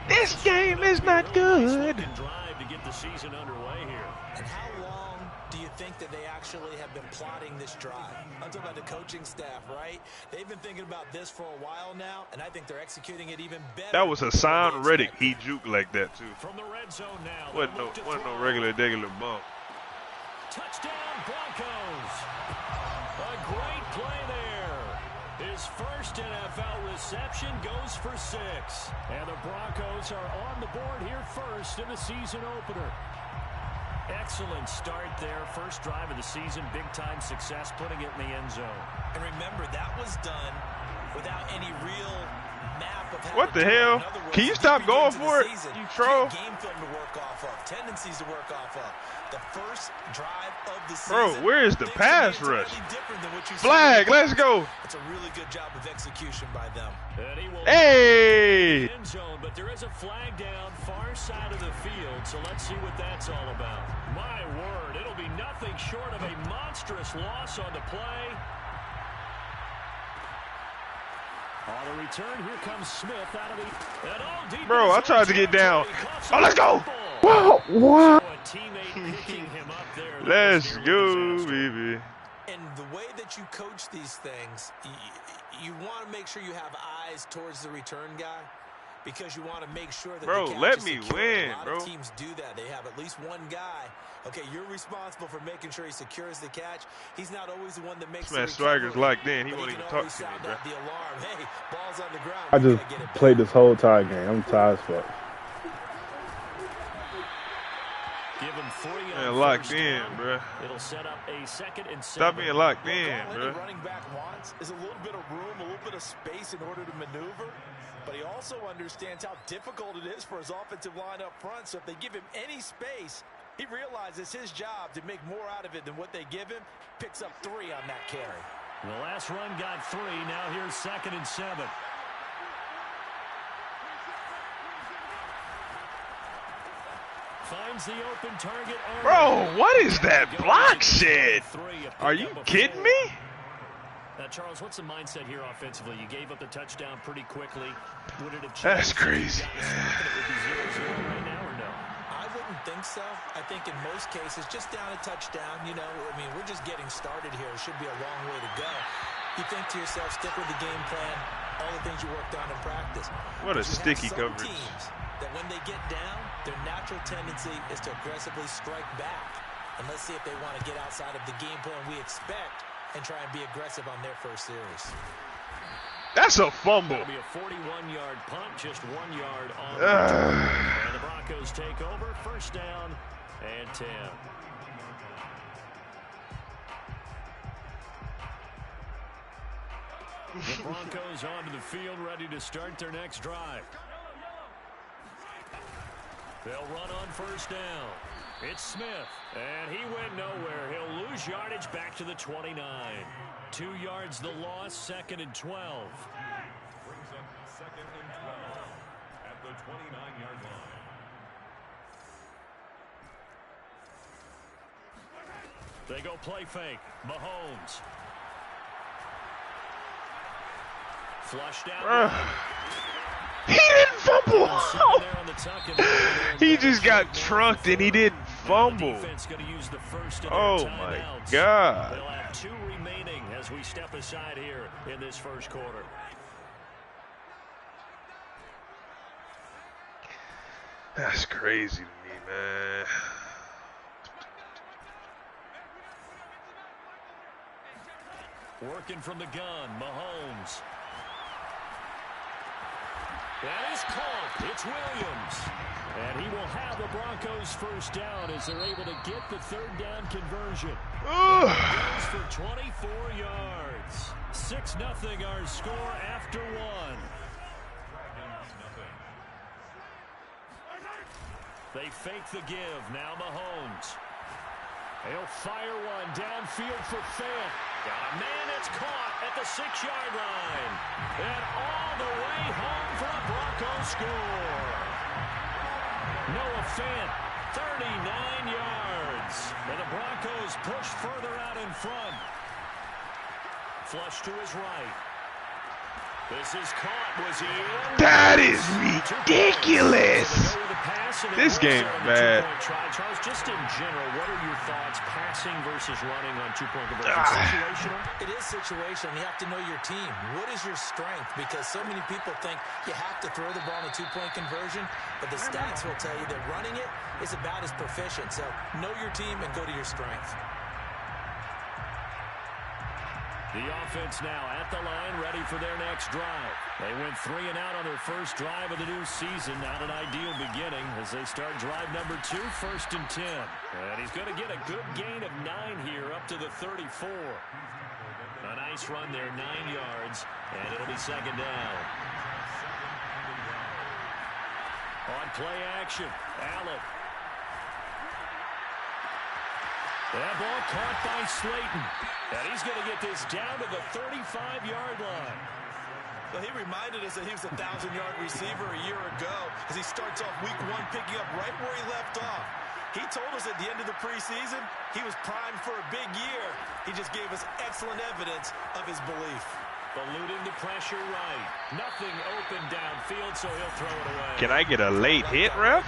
this game is not good. Drive to get the season underway here. And how long do you think that they actually have been plotting this drive? I'm talking about the coaching staff, right? They've been thinking about this for a while now, and I think they're executing it even better. That was Hassan Reddick. He juked like that too. From the red zone now. Wasn't no regular bump. Touchdown Broncos. A great play there. His first NFL reception goes for 6. And the Broncos are on the board here first in the season opener. Excellent start there. First drive of the season. Big-time success putting it in the end zone. And remember, that was done without any real map of how What to the do it. hell? In other words, Can you deep stop into going the for it? season, You troll. game film to work off of, tendencies to work off of. The first drive of the season. Bro, where is the things pass will be rush? entirely different than what you see. Flag, let's go. It's a really good job of execution by them. And he will Hey! end zone, but there is a flag down far side of the field, so let's see what that's all about. My word, it'll be nothing short of a monstrous loss on the play. On the return, here comes Smith out of the... And all deep Bro, I tried to get down. Oh, let's go. Wow, wow. So a teammate picking him up there. Let's go, baby. And the way that you coach these things, you want to make sure you have eyes towards the return guy, because you want to make sure that Bro, the catch let is me secure. win, A lot bro. of teams do that. They have at least one guy. Okay, you're responsible for making sure he secures the catch. He's not always the one that makes This man the Swagger's recovery, like then. He but won't can even talk always to me, sound bro. out the alarm. Hey, ball's on the ground. I We just gotta get it played back. this whole tie game. I'm tired as fuck. Give him 3 on Man, locked first in, down. bro. It'll set up a 2nd and 7. Stop being locked in, All bro. any running back wants is a little bit of room, a little bit of space in order to maneuver. But he also understands how difficult it is for his offensive line up front. So if they give him any space, he realizes his job to make more out of it than what they give him. Picks up 3 on that carry. The last run got 3. Now here's 2nd and 7. Finds the open target. Bro, what is that block shit? Are you kidding me? Charles, what's the mindset here offensively? You gave up the touchdown pretty quickly. Would it have That's changed? crazy. It would be 0-0 right now or no? I wouldn't think so. I think in most cases, just down a touchdown, you know, I mean, we're just getting started here. It should be a long way to go. You think to yourself, stick with the game plan, all the things you worked on in practice. What a But you have sticky some coverage. teams that when they get down, their natural tendency is to aggressively strike back. And let's see if they want to get outside of the game plan we expect and try and be aggressive on their first series. That's a fumble. It'll be a 41-yard punt, just 1 yard on the return. And the Broncos take over, first down and 10. The Broncos onto the field, ready to start their next drive. They'll run on first down. It's Smith, and he went nowhere. He'll lose yardage back to the 29. 2 yards the loss, 2nd and 12. Brings up 2nd and 12 at the 29-yard line. They go play fake. Mahomes. Flushed out. He didn't fumble. He just got trunked and he didn't fumble. Oh my God. They'll have 2 remaining as we step aside here in this first quarter. That's crazy to me, man. Working from the gun, Mahomes. That is caught. It's Williams. And he will have the Broncos first down as they're able to get the 3rd down conversion. Goes for 24 yards. 6-0 our score after one. They fake the give. Now Mahomes. He'll fire one downfield for Fant. Got a man that's caught at the 6-yard line. And all the way home for a Broncos score. Noah Fant, 39 yards. And the Broncos push further out in front. Flush to his right. This is caught. Was he in? That is ridiculous. This game is bad. Charles, just in general, what are your thoughts passing versus running on two-point conversion? Situational? It is situational. You have to know your team. What is your strength? Because so many people think you have to throw the ball in a two-point conversion, but the stats will tell you that running it is about as proficient. So know your team and go to your strength. The offense now at the line, ready for their next drive. They went 3 and out on their first drive of the new season. Not an ideal beginning as they start drive number 2, 1st and 10. And he's going to get a good gain of 9 here up to the 34. A nice run there, 9 yards, and it'll be 2nd down. On play action, Allen. That ball caught by Slayton. And he's going to get this down to the 35-yard line. Well, he reminded us that he was a 1,000-yard receiver a year ago as he starts off week 1 picking up right where he left off. He told us at the end of the preseason he was primed for a big year. He just gave us excellent evidence of his belief. Eluding the pressure right. Nothing open downfield, so he'll throw it away. Can I get a late hit, ref?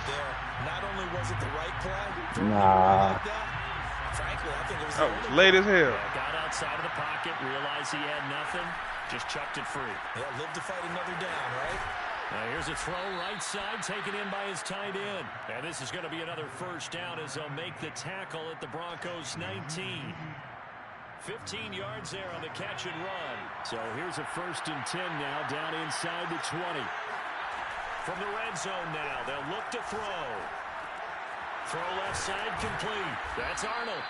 Not only was it the right play, Nah. frankly, I think it was That was late as hell. Got outside of the pocket, realized he had nothing, just chucked it free. Yeah, live to fight another down, right? Now here's a throw right side, taken in by his tight end. And this is going to be another first down as they'll make the tackle at the Broncos 19. 15 yards there on the catch and run. So here's a 1st and 10 now down inside the 20. From the red zone now, they'll look to throw. Throw left side complete. That's Arnold.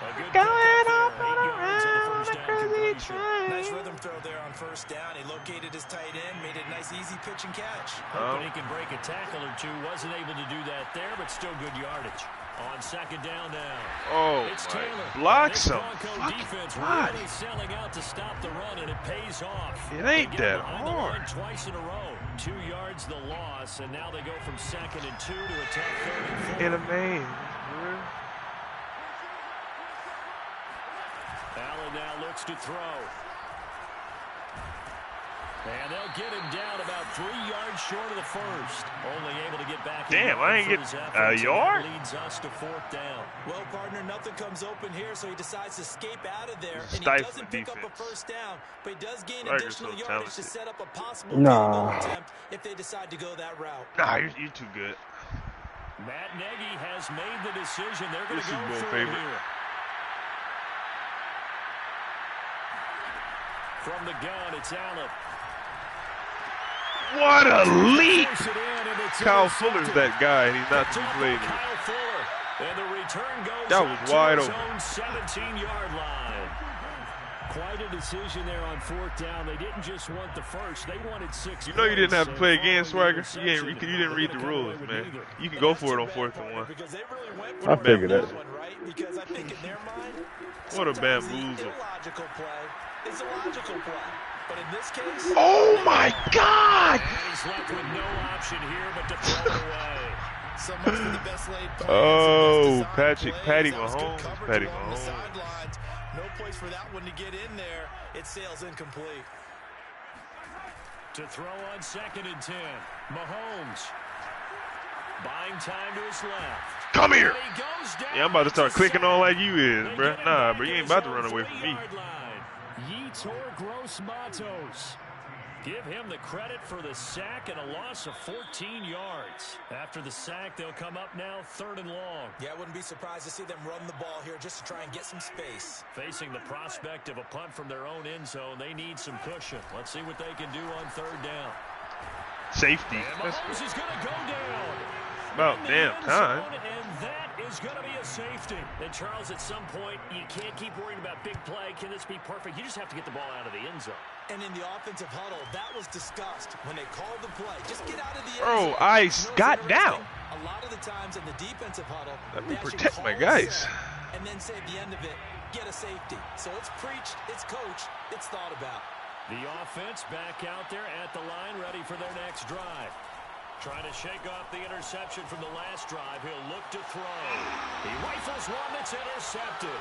A good going up and around the crazy train. Nice rhythm throw there on 1st down. He located his tight end, made it a nice easy pitch and catch. Hoping he can break a tackle or two. Wasn't able to do that there, but still good yardage. On 2nd down now. Oh, It's my. Taylor. Block This some Bronco defense body. really selling out to stop the run, and it pays off. It They ain't get that behind the hard. line twice in a row. 2 yards the loss, and now they go from 2nd and 2 to a tough 3rd and 4. In a main. Allen now looks to throw. And they'll get him down about 3 yards short of the first. Only able to get back. Damn, I ain't get a yard? Leads us to 4th down. Well, partner, nothing comes open here, so he decides to escape out of there. And he Stifle doesn't pick up a defense. 1st down, but he does gain Tigers additional so yardage to talented. set up a possible Nah. field goal attempt if they decide to go that route. Nah, you're too good. Matt Nagy has made the decision. They're going This to go is Bowl for it favorite. here. From the gun, it's Allen. What a leap! Force it in, and it's Kyle intercepted. Fuller's that guy, and he's not too Tackle late. Kyle Fuller. And the return goes That up was to wide his open. own 17-yard line. Quite a decision there on 4th down. They didn't just want the first; they wanted 6. You know you didn't have to play again, Following the Swagger. You interception, didn't read the they're rules, gonna man. come away with You can And go that's for it too on bad, 4th and partner, 1. Because they really went I for figured that that. one, right? Because I think in their mind, What a sometimes bamboozle. the illogical play is a logical play. But in this case, Oh my God! And he's left with no option here but to throw it away. so much for the best laid plans, Oh, the best Patty designed plays. That was good Mahomes, coverage Patty along the Mahomes. sidelines. No place for that one to get in there. It sails incomplete. To throw on 2nd and 10. Mahomes. Buying time to his left. Come here! And he goes down. Yeah, I'm about to start clicking on like you is, They bruh. get him Nah, back bro, you at ain't his about to own run away from me. 3-yard line. Yetur Gross-Matos. Give him the credit for the sack and a loss of 14 yards. After the sack, they'll come up now 3rd and long. Yeah, I wouldn't be surprised to see them run the ball here just to try and get some space. Facing the prospect of a punt from their own end zone, they need some cushion. Let's see what they can do on 3rd down. Safety. And Let's Mahomes go. is going to go down. About damn time. And that is going to be a safety. And Charles, at some point, you can't keep worrying about big play. Can this be perfect? You just have to get the ball out of the end zone. And in the offensive huddle, that was discussed when they called the play. Just get out of the end Bro, zone. I You know, got it's down. interesting. A lot of the times in the defensive huddle, Let me they actually protect call my a guys. set and then say at the end of it, get a safety. So it's preached, it's coached, it's thought about. The offense back out there at the line, ready for their next drive. Trying to shake off the interception from the last drive. He'll look to throw. He rifles one that's intercepted.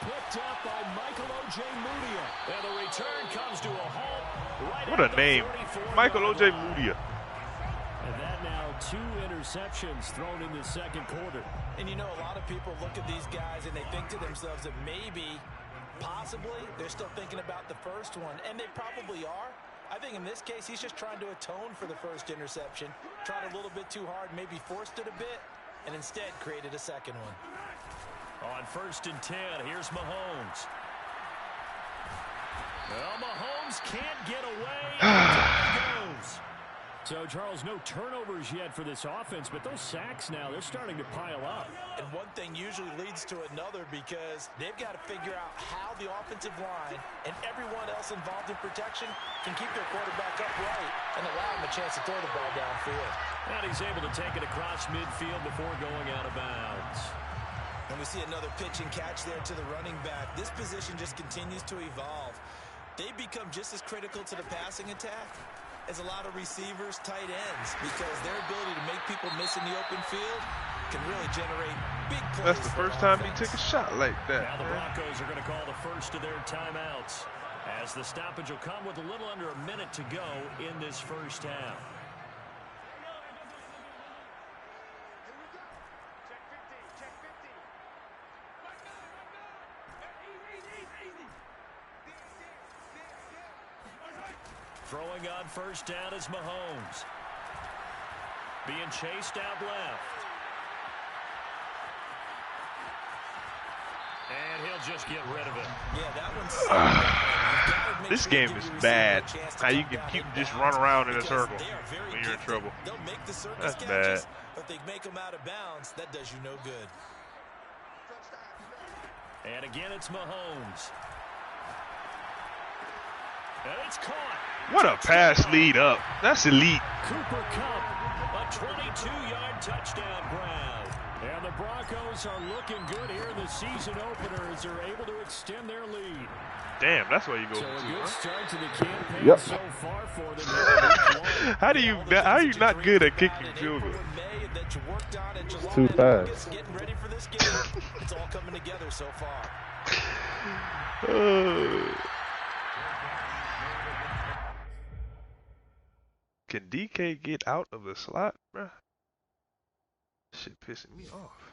Picked up by Michael O.J. Mudia. And the return comes to a halt right What at a the name. 34-yard Michael O.J. line. Mudia. And that now 2 interceptions thrown in the second quarter. And you know, a lot of people look at these guys and they think to themselves that maybe, possibly, they're still thinking about the first one. And they probably are. I think in this case, he's just trying to atone for the first interception. Tried a little bit too hard, maybe forced it a bit, and instead created a second one. On 1st and 10, here's Mahomes. Well, Mahomes can't get away. Down he goes. So, Charles, no turnovers yet for this offense, but those sacks now, they're starting to pile up. And one thing usually leads to another because they've got to figure out how the offensive line and everyone else involved in protection can keep their quarterback upright and allow him a chance to throw the ball downfield. And he's able to take it across midfield before going out of bounds. And we see another pitch and catch there to the running back. This position just continues to evolve. They become just as critical to the passing attack as a lot of receivers, tight ends, because their ability to make people miss in the open field can really generate big plays. That's the first time he took a shot like that. Now the Broncos are going to call the first of their timeouts, as the stoppage will come with a little under a minute to go in this first half. Throwing on first down is Mahomes. Being chased out left. And he'll just get rid of it. Yeah, that one's This game is bad. How you can keep just run around in a circle when you're in trouble. They'll make the circus That's catches, bad. but they make them out of bounds. That does you no good. And again, it's Mahomes. And it's caught. What a pass lead up. That's elite. Cooper Kupp, a 22-yard touchdown grab. And the Broncos are looking good here in the season opener as they're able to extend their lead. Damn, that's why you go So a for good two, start to the campaign Yep. so far for them. Here in week 1. huh? How are you not good at kicking field goals? It's too fast. Getting ready for this game. It's all coming together so far. Can DK get out of the slot, bruh? Shit pissing me off.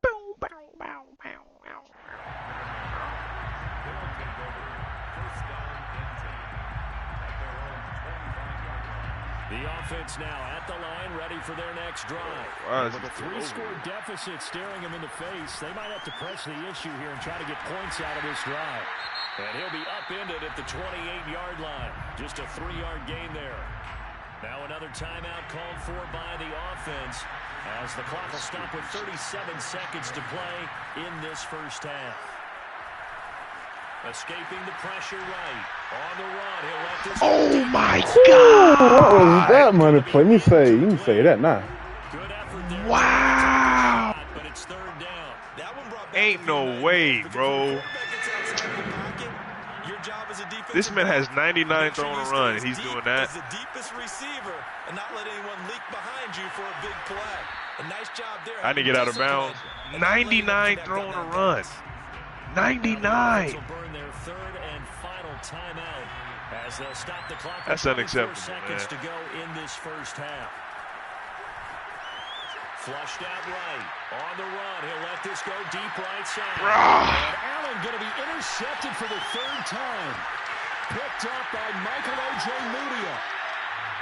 Bow, bow, bow, bow, bow. The offense now at the line, ready for their next drive. Wow, With a 3-score deficit staring them in the face, they might have to press the issue here and try to get points out of this drive. And he'll be upended at the 28-yard line. Just a 3-yard gain there. Now another timeout called for by the offense as the clock will stop with 37 seconds to play in this first half. Escaping the pressure right. On the run, he'll let this Oh my What was God! that money play? You can say that now. Good effort there. Wow! But it's third down. That one brought back Ain't a few no nightmares way, because bro. when the quarterback gets outside the pocket, your job as a defensive This man has back, 99 make sure throwing you a stay run, as and he's deep doing that. as the deepest receiver and not let anyone leak behind you for a big play. A nice job there. I didn't get out of bounds. 99 throwing a run. 99. Will burn their third and final timeout as they'll stop the clock. That's with 24 unacceptable, seconds man. to go in this first half. Flushed out right. On the run. He'll let this go deep right side. Rah. And Allen going to be intercepted for the third time. Picked up by Michael O.J. Mudia.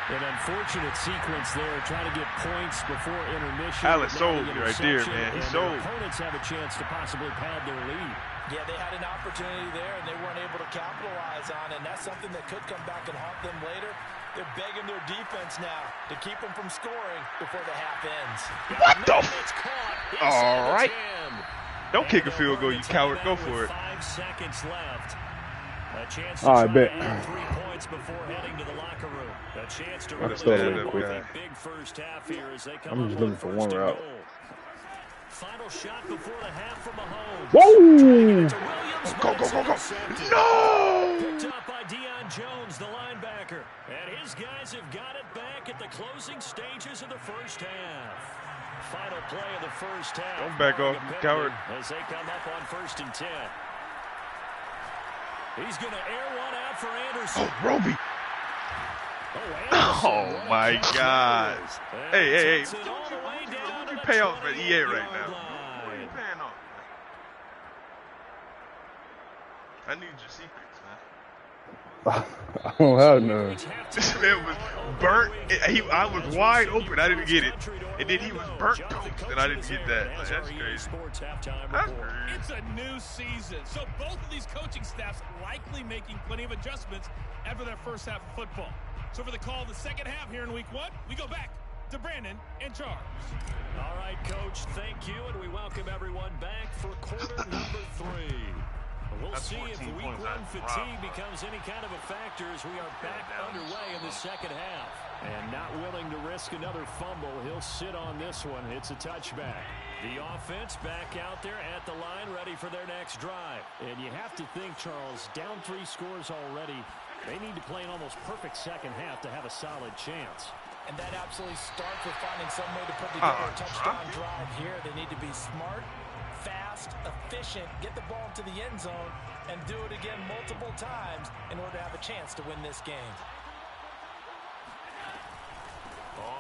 An unfortunate sequence there, trying to get points before intermission. Allen But now sold the me right there, interception, man. He and sold. their opponents have a chance to possibly pad their lead. Yeah, they had an opportunity there, and they weren't able to capitalize on it, and that's something that could come back and haunt them later. They're begging their defense now to keep them from scoring before the half ends. What the? All right. Don't kick a field goal, you coward. Go for it. 5 seconds left. A chance to All right, try bet. to add 3 points before heading to the locker room. A chance to That's really totally get quick. a big first half here as they come I'm up just on looking for first one and route. goal. Final shot before the half from Mahomes. Whoa! Go. No! Picked up by Deion Jones, the linebacker. And his guys have got it back at the closing stages of the first half. Final play of the first half. Don't back off, you coward. As they come up on 1st and 10. He's going to air one out for Anderson. Oh, Roby. Oh, my God. Hey. What you pay off at EA right now? What are you paying off? I need your secrets, man. I don't have none. This man was burnt. I was wide open. I didn't get it. And then he was burnt toast, and I didn't get that. Like, that's crazy. That's crazy. It's a new season, so both of these coaching staffs likely making plenty of adjustments after their first half of football. So for the call of the second half here in week 1, we go back to Brandon and Charles. All right, Coach, thank you, and we welcome everyone back for quarter number 3. We'll That's see if 14 week points. 1 That's fatigue rough. becomes any kind of a factor as we are back underway in the second half. And not willing to risk another fumble, he'll sit on this one. It's a touchback. The offense back out there at the line, ready for their next drive. And you have to think, Charles, down 3 scores already. They need to play an almost perfect second half to have a solid chance. And that absolutely starts with finding some way to put together a touchdown drive here. They need to be smart, fast, efficient, get the ball to the end zone, and do it again multiple times in order to have a chance to win this game.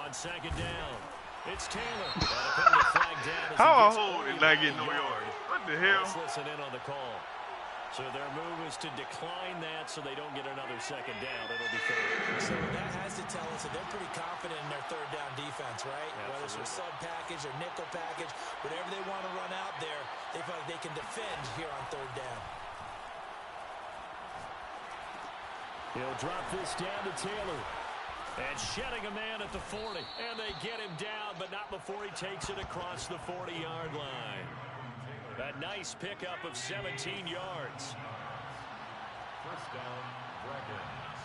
On second down, it's Taylor. That'll put the flag down as How he I gets hold and over not the get no yard. yards? What the hell? Let's listen in on the call. So their move is to decline that so they don't get another second down. It'll be third. So that has to tell us that they're pretty confident in their third down defense, right? Absolutely. Whether it's a sub package or nickel package, whatever they want to run out there, they feel like they can defend here on third down. He'll drop this down to Taylor. And shedding a man at the 40. And they get him down, but not before he takes it across the 40-yard line. A nice pickup of 17 yards. First down, Dragons.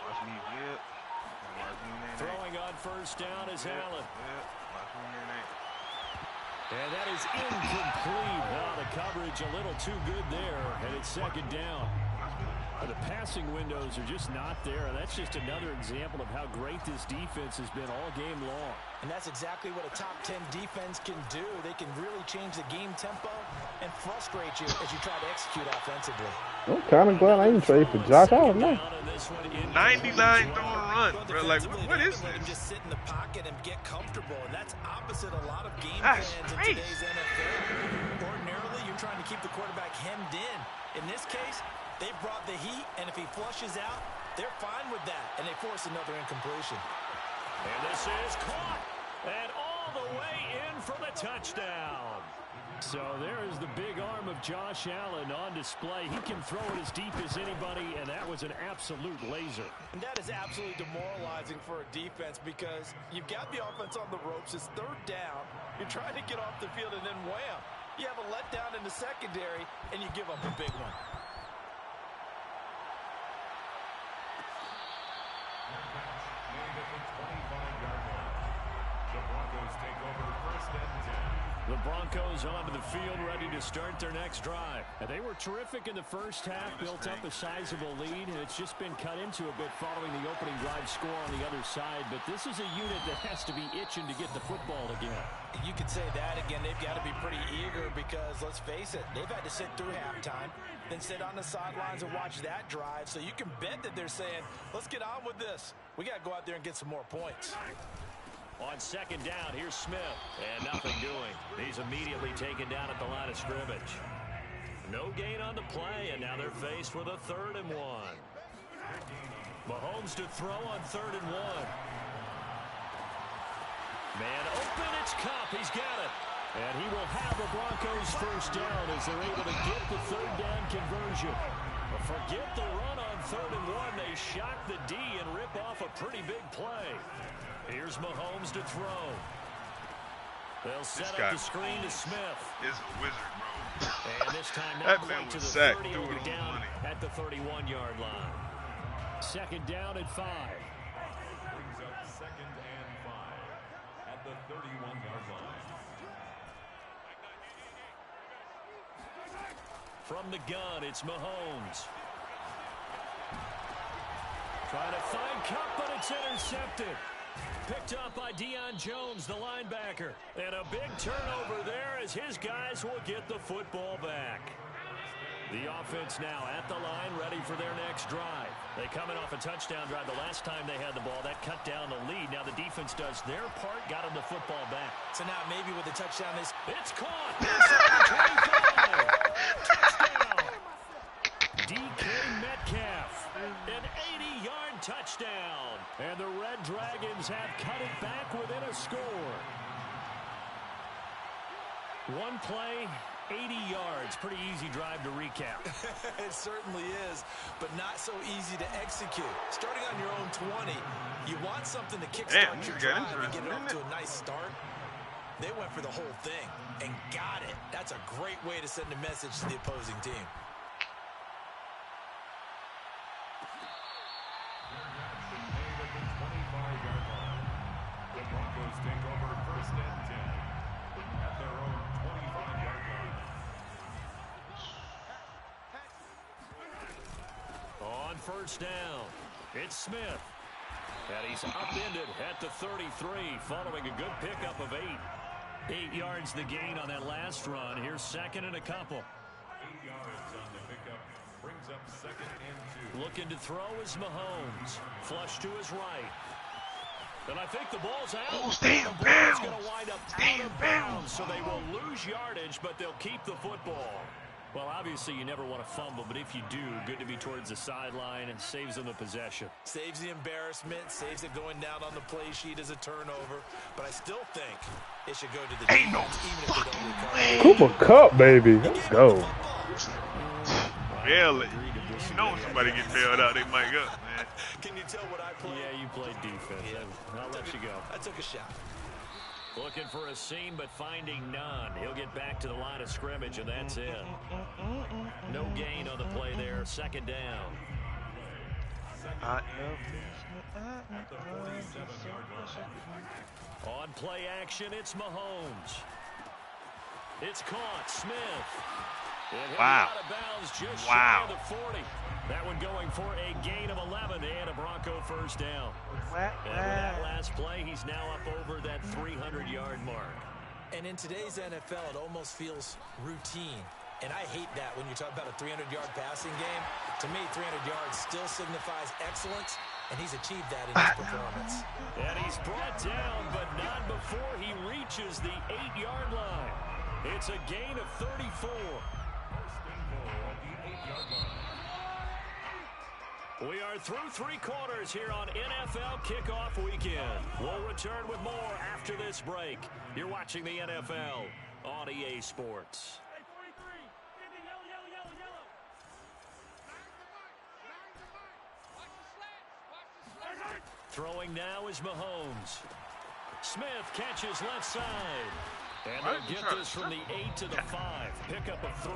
Watch me get. Throwing on first down is Allen. Watch me And that is incomplete. Oh, the coverage a little too good there, and it's second down. The passing windows are just not there, and that's just another example of how great this defense has been all game long. And that's exactly what a top 10 defense can do. They can really change the game tempo and frustrate you as you try to execute offensively. I'm kind of glad I didn't trade for Josh Allen now. 99 throwing a run, bro. Like, what is Let him this? just sit in the pocket and get comfortable, and that's opposite a lot of game That's plans in crazy. today's NFL. Ordinarily, you're trying to keep the quarterback hemmed in. In this case, they brought the heat, and if he flushes out, they're fine with that, and they force another incompletion. And this is caught, and all the way in for the touchdown. So there's the big arm of Josh Allen on display. He can throw it as deep as anybody, and that was an absolute laser. And that is absolutely demoralizing for a defense because you've got the offense on the ropes. It's third down. You're trying to get off the field, and then wham, you have a letdown in the secondary, and you give up a big one. The Broncos onto the field, ready to start their next drive. And they were terrific in the first half, built up a sizable lead, and it's just been cut into a bit following the opening drive score on the other side. But this is a unit that has to be itching to get the football again. You could say that again. They've got to be pretty eager because, let's face it, they've had to sit through halftime, then sit on the sidelines and watch that drive. So you can bet that they're saying, let's get on with this. We got to go out there and get some more points. On second down, here's Smith. And nothing doing. He's immediately taken down at the line of scrimmage. No gain on the play, and now they're faced with a 3rd and 1. Mahomes to throw on 3rd and 1. Man open, it's Cup. He's got it. And he will have the Broncos first down as they're able to get the third down conversion. But forget the run on 3rd and 1. They shock the D and rip off a pretty big play. Here's Mahomes to throw. They'll set up the screen to Smith. Is a wizard, bro. And this time That not man quite to was the sacked. 30. Threw It'll it be on down money. at the 31-yard line. 2nd down at 5. Brings up 2nd and 5 at the 31-yard line. From the gun, it's Mahomes. Trying to find Cup, but it's intercepted. Picked up by Deion Jones, the linebacker. And a big turnover there as his guys will get the football back. The offense now at the line, ready for their next drive. They coming off a touchdown drive the last time they had the ball. That cut down the lead. Now the defense does their part, got them the football back. So now maybe with the touchdown is... It's caught. Inside 25. Touchdown. DK Metcalf. An 80-yard touchdown. And the Red Dragons have cut it back within a score. One play, 80 yards. Pretty easy drive to recap. It certainly is, but not so easy to execute. Starting on your own 20, you want something to kickstart your drive and get it off to a nice start. They went for the whole thing and got it. That's a great way to send a message to the opposing team. The Broncos take over 1st and 10 at their own 25-yard line. On 1st down, it's Smith. And he's upended at the 33, following a good pickup of 8. 8 yards the gain on that last run. Here's 2nd and a couple. 8 yards on the pickup. Brings up 2nd and 2. Looking to throw is Mahomes. Flush to his right. And I think the ball's out. Oh, stay in the ball is going bounds. to wind up Stay out in of bounds. bounds, so they will lose yardage, but they'll keep the football. Well, obviously, you never want to fumble, but if you do, good to be towards the sideline and saves them the possession. Saves the embarrassment, saves it going down on the play sheet as a turnover, but I still think it should go to the Ain't no defense, even if they don't recover. Cooper Cup, baby. Let's go. Yeah, you know when somebody get bailed out, they might go, man. Can you tell what I played? Yeah, you played defense. Yeah. I'll let you go. I took a shot. Looking for a seam, but finding none. He'll get back to the line of scrimmage, and that's it. No gain on the play there. 2nd down. At the 47-yard line. On play action, it's Mahomes. It's caught. Smith. And he'll Wow. be out of bounds just Wow. shy of the 40. That one going for a gain of 11 and a Bronco first down. And with that last play, he's now up over that 300-yard mark. And in today's NFL, it almost feels routine. And I hate that when you talk about a 300-yard passing game. To me, 300 yards still signifies excellence, and he's achieved that in his performance. And he's brought down, but not before he reaches the 8-yard line. It's a gain of 34. We are through 3 quarters here on NFL Kickoff Weekend. We'll return with more after this break. You're watching the NFL on EA Sports. Throwing now is Mahomes. Smith catches left side. And they'll get this from the 8 to the 5. Pickup of 3.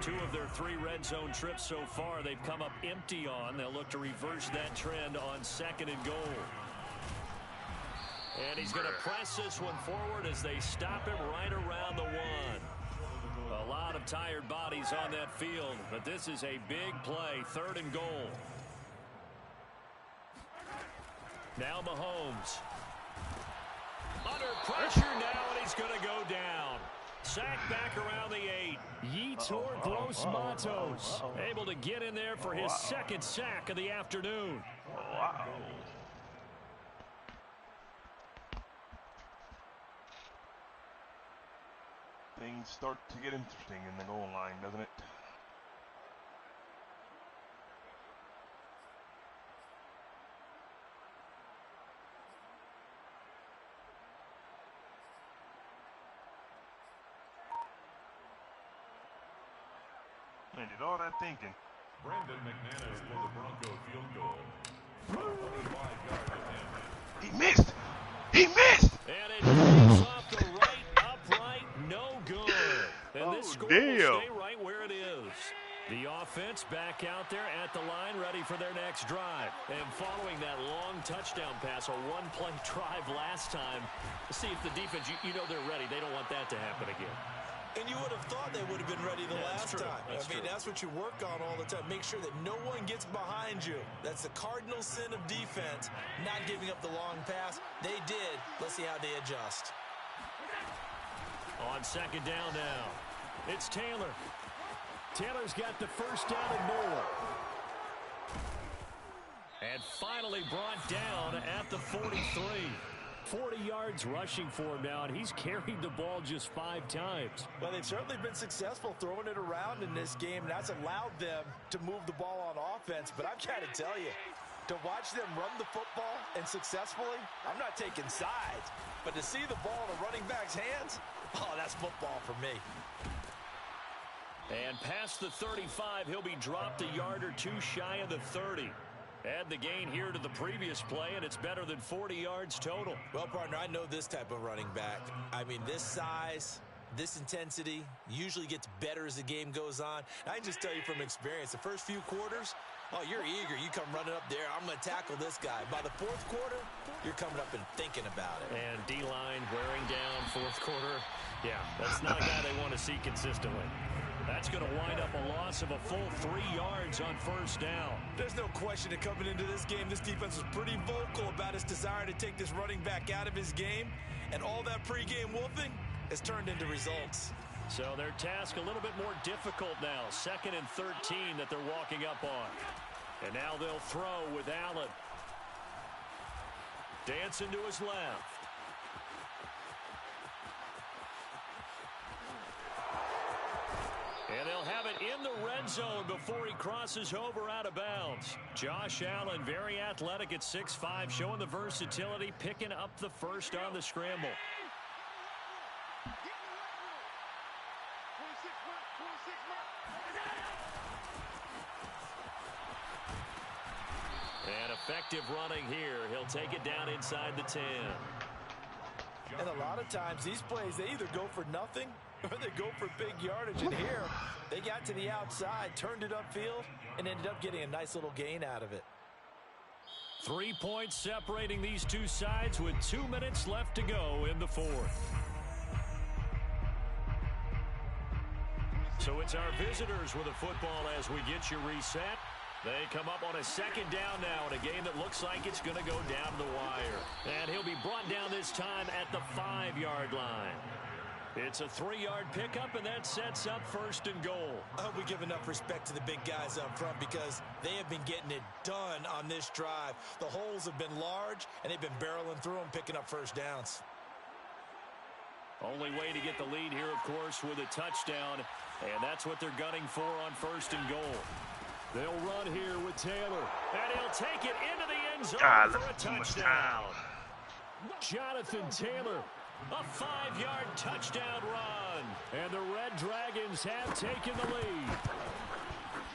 2 of their 3 red zone trips so far they've come up empty on. They'll look to reverse that trend on 2nd and goal. And he's going to press this one forward as they stop him right around the 1. A lot of tired bodies on that field, but this is a big play. 3rd and goal. Now Mahomes. Under pressure now, and he's going to go down. Sacked back around the 8. Yetur Gross-Matos able to get in there for his 2nd sack of the afternoon. Wow. Things start to get interesting in the goal line, doesn't it? and did all that thinking. Brandon McManus for the Bronco field goal. 25-yard attempt. He missed. He missed. And it goes off the right upright, no good. And this score will stay right where it is. The offense back out there at the line, ready for their next drive. And following that long touchdown pass, a one-play drive last time, see if the defense, you know they're ready. They don't want that to happen again. And you would have thought they would have been ready the last time. That's what you work on all the time. Make sure that no one gets behind you. That's the cardinal sin of defense, not giving up the long pass. They did. Let's see how they adjust. On second down now, it's Taylor. Taylor's got the first down and more. And finally brought down at the 43. 40 yards rushing for him now, and he's carried the ball just 5 times. Well, they've certainly been successful throwing it around in this game, and that's allowed them to move the ball on offense. But I've got to tell you, to watch them run the football and successfully, I'm not taking sides. But to see the ball in a running back's hands, oh, that's football for me. And past the 35, he'll be dropped a yard or two shy of the 30. Add the gain here to the previous play, and it's better than 40 yards total. Well, partner, I know this type of running back. I mean, this size, this intensity usually gets better as the game goes on. I can just tell you from experience, the first few quarters, oh, you're eager. You come running up there. I'm going to tackle this guy. By the fourth quarter, you're coming up and thinking about it. And D-line wearing down fourth quarter. Yeah, that's not a guy they want to see consistently. That's going to wind up a loss of a full 3 yards on first down. There's no question that coming into this game, this defense was pretty vocal about its desire to take this running back out of his game. And all that pregame wolfing has turned into results. So their task a little bit more difficult now. 2nd and 13 that they're walking up on. And now they'll throw with Allen. Dancing to his left. And they'll have it in the red zone before he crosses over out of bounds. Josh Allen, very athletic at 6'5", showing the versatility, picking up the first on the scramble. And effective running here. He'll take it down inside the 10. And a lot of times these plays, they either go for nothing or they go for big yardage. And here, they got to the outside, turned it upfield, and ended up getting a nice little gain out of it. 3 points separating these two sides with 2 minutes left to go in the fourth. So it's our visitors with the football as we get you reset. They come up on a second down now in a game that looks like it's going to go down the wire. And he'll be brought down this time at the 5-yard line. It's a 3-yard pickup, and that sets up first and goal. I hope we give enough respect to the big guys up front because they have been getting it done on this drive. The holes have been large, and they've been barreling through them, picking up first downs. Only way to get the lead here, of course, with a touchdown, and that's what they're gunning for on first and goal. They'll run here with Taylor, and he'll take it into the end zone for a touchdown. Jonathan Taylor, a 5-yard touchdown run, and the Red Dragons have taken the lead.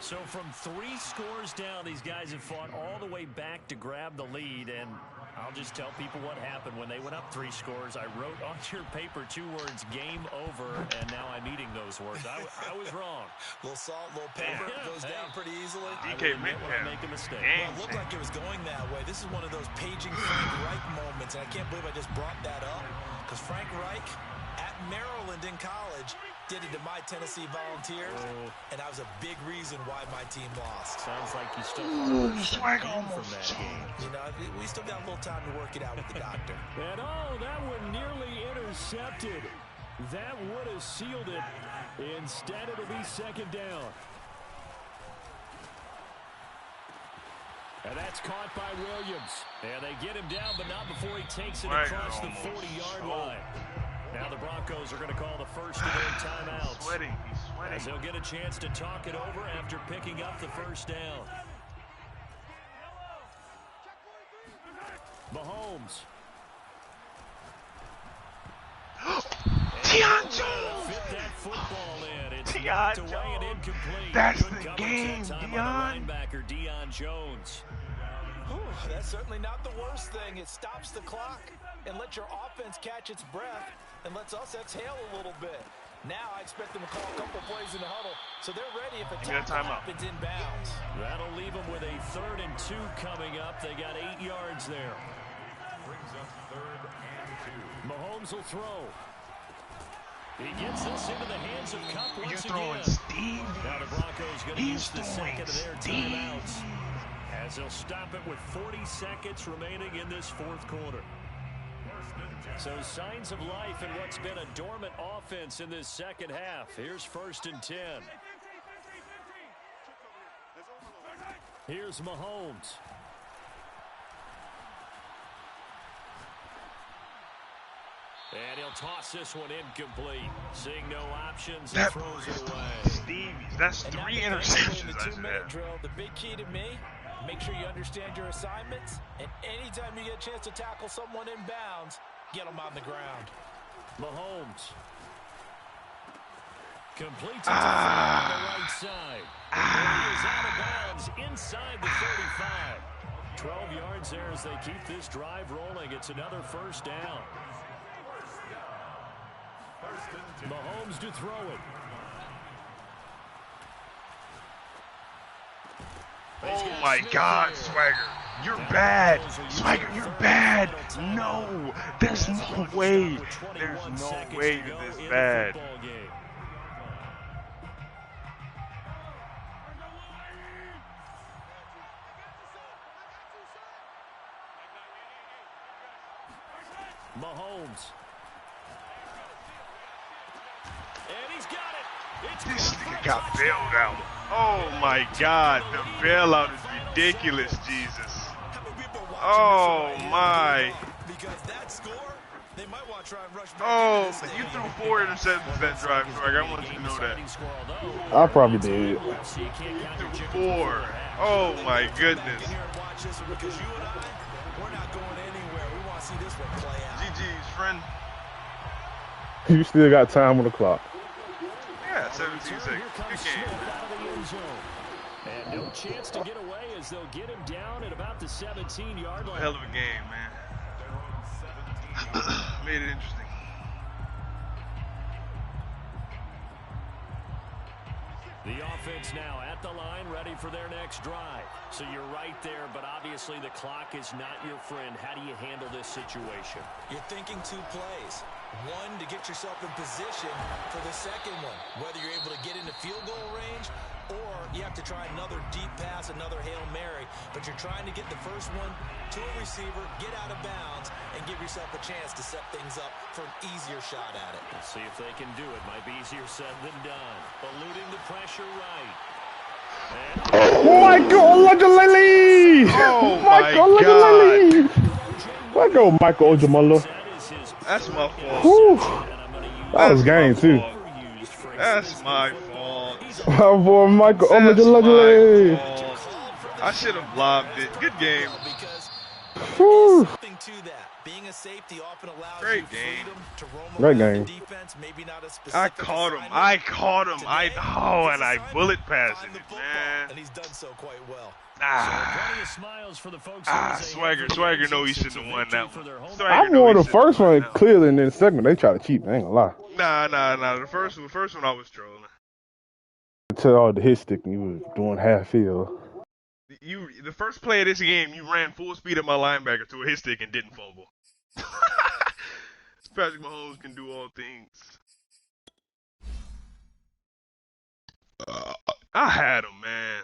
So from 3 scores down, these guys have fought all the way back to grab the lead, and I'll just tell people what happened when they went up 3 scores. I wrote on your paper 2 words, game over, and now I'm eating those words. I was wrong. A little salt, a little pepper, goes down pretty easily. DK Metcalf make a mistake. Well, it looked like it was going that way. This is one of those paging Frank Reich moments, and I can't believe I just brought that up, because Frank Reich at Maryland in college did it to my Tennessee Volunteers, and that was a big reason why my team lost. Sounds like you still from that game. You know, we still got a little time to work it out with the doctor. And that one nearly intercepted. That would have sealed it. Instead, it'll be second down. And that's caught by Williams. And they get him down, but not before he takes it across the 40-yard line. Now the Broncos are going to call the first of their timeouts. He's sweating. As they'll get a chance to talk it over after picking up the first down. Mahomes. Deion Jones! Fit that football in. It's Deion away and That's the game, Dion. Linebacker Deion Jones. That's certainly not the worst thing. It stops the clock and lets your offense catch its breath and lets us exhale a little bit. Now I expect them to call a couple plays in the huddle, so they're ready if a tackle happens inbounds. That'll leave them with a 3rd and 2 coming up. They got 8 yards there. Brings up 3rd and 2. Mahomes will throw. He gets this into the hands of Cup once throwing again. Steve. Now the Broncos going to use the second of their timeouts, as they'll stop it with 40 seconds remaining in this 4th quarter. So signs of life in what's been a dormant offense in this second half. Here's 1st and 10. Here's Mahomes. And he'll toss this one incomplete. Seeing no options, he throws it away. Stevie's. That's 3 interceptions. In the 2-minute drill, the big key to me, make sure you understand your assignments, and anytime you get a chance to tackle someone in bounds, get them on the ground. Mahomes completes it on the right side. And he is out of bounds inside the 35. 12 yards there as they keep this drive rolling. It's another 1st down. Mahomes to throw it. Oh my God, Swagger. You're bad. Swagger, you're bad. No. There's no way. There's no way you're this bad. Mahomes. And he's got it. This nigga got bailed out. Oh my God. The bailout is ridiculous, Jesus. Oh my. Because that score, they might want to try and rush back. Oh, you threw 4 interceptions that drive, Swagger. I want you to know that. I probably did. You threw 4. Oh my goodness. Because you and I, we're not going anywhere. We want to see this one play out. GG's, friend. You still got time on the clock. Yeah, 17 seconds. Good game. And no chance to get away as they'll get him down at about the 17-yard line. Hell of a game, man. Made it interesting. The offense now at the line, ready for their next drive. So you're right there, but obviously the clock is not your friend. How do you handle this situation? You're thinking 2 plays. One, to get yourself in position for the second one, whether you're able to get into field goal range or you have to try another deep pass, another Hail Mary. But you're trying to get the first one to a receiver, get out of bounds, and give yourself a chance to set things up for an easier shot at it. Let's see if they can do it. Might be easier said than done. Eluding the pressure right. Michael Ojulele! Oh Michael my God. Ojulele! Let go, Michael Ojulele. That's my fault. Whew. That was game, too. That's my fault. My boy, Michael That's Ojulele. my fault. I should have lobbed it. Good game. Whew. Something to that. Being a safety often allows Great you game. freedom to roam Great around game. the defense, maybe not a specific I caught him. assignment. I caught him. And I bullet passed Find it, the football, man. and he's done so quite well. Plenty of smiles for the folks as they Swagger. head for the Swagger exit know he to shouldn't have won that for one. their home Swagger I know won he the shouldn't first have won one that clearly, and then the second one, they try to cheat. I ain't gonna lie. Nah. The first one I was trolling. Until all the hit stick, and you was doing half field. The first play of this game, you ran full speed at my linebacker to a hit stick and didn't fumble. Patrick Mahomes can do all things. I had him, man.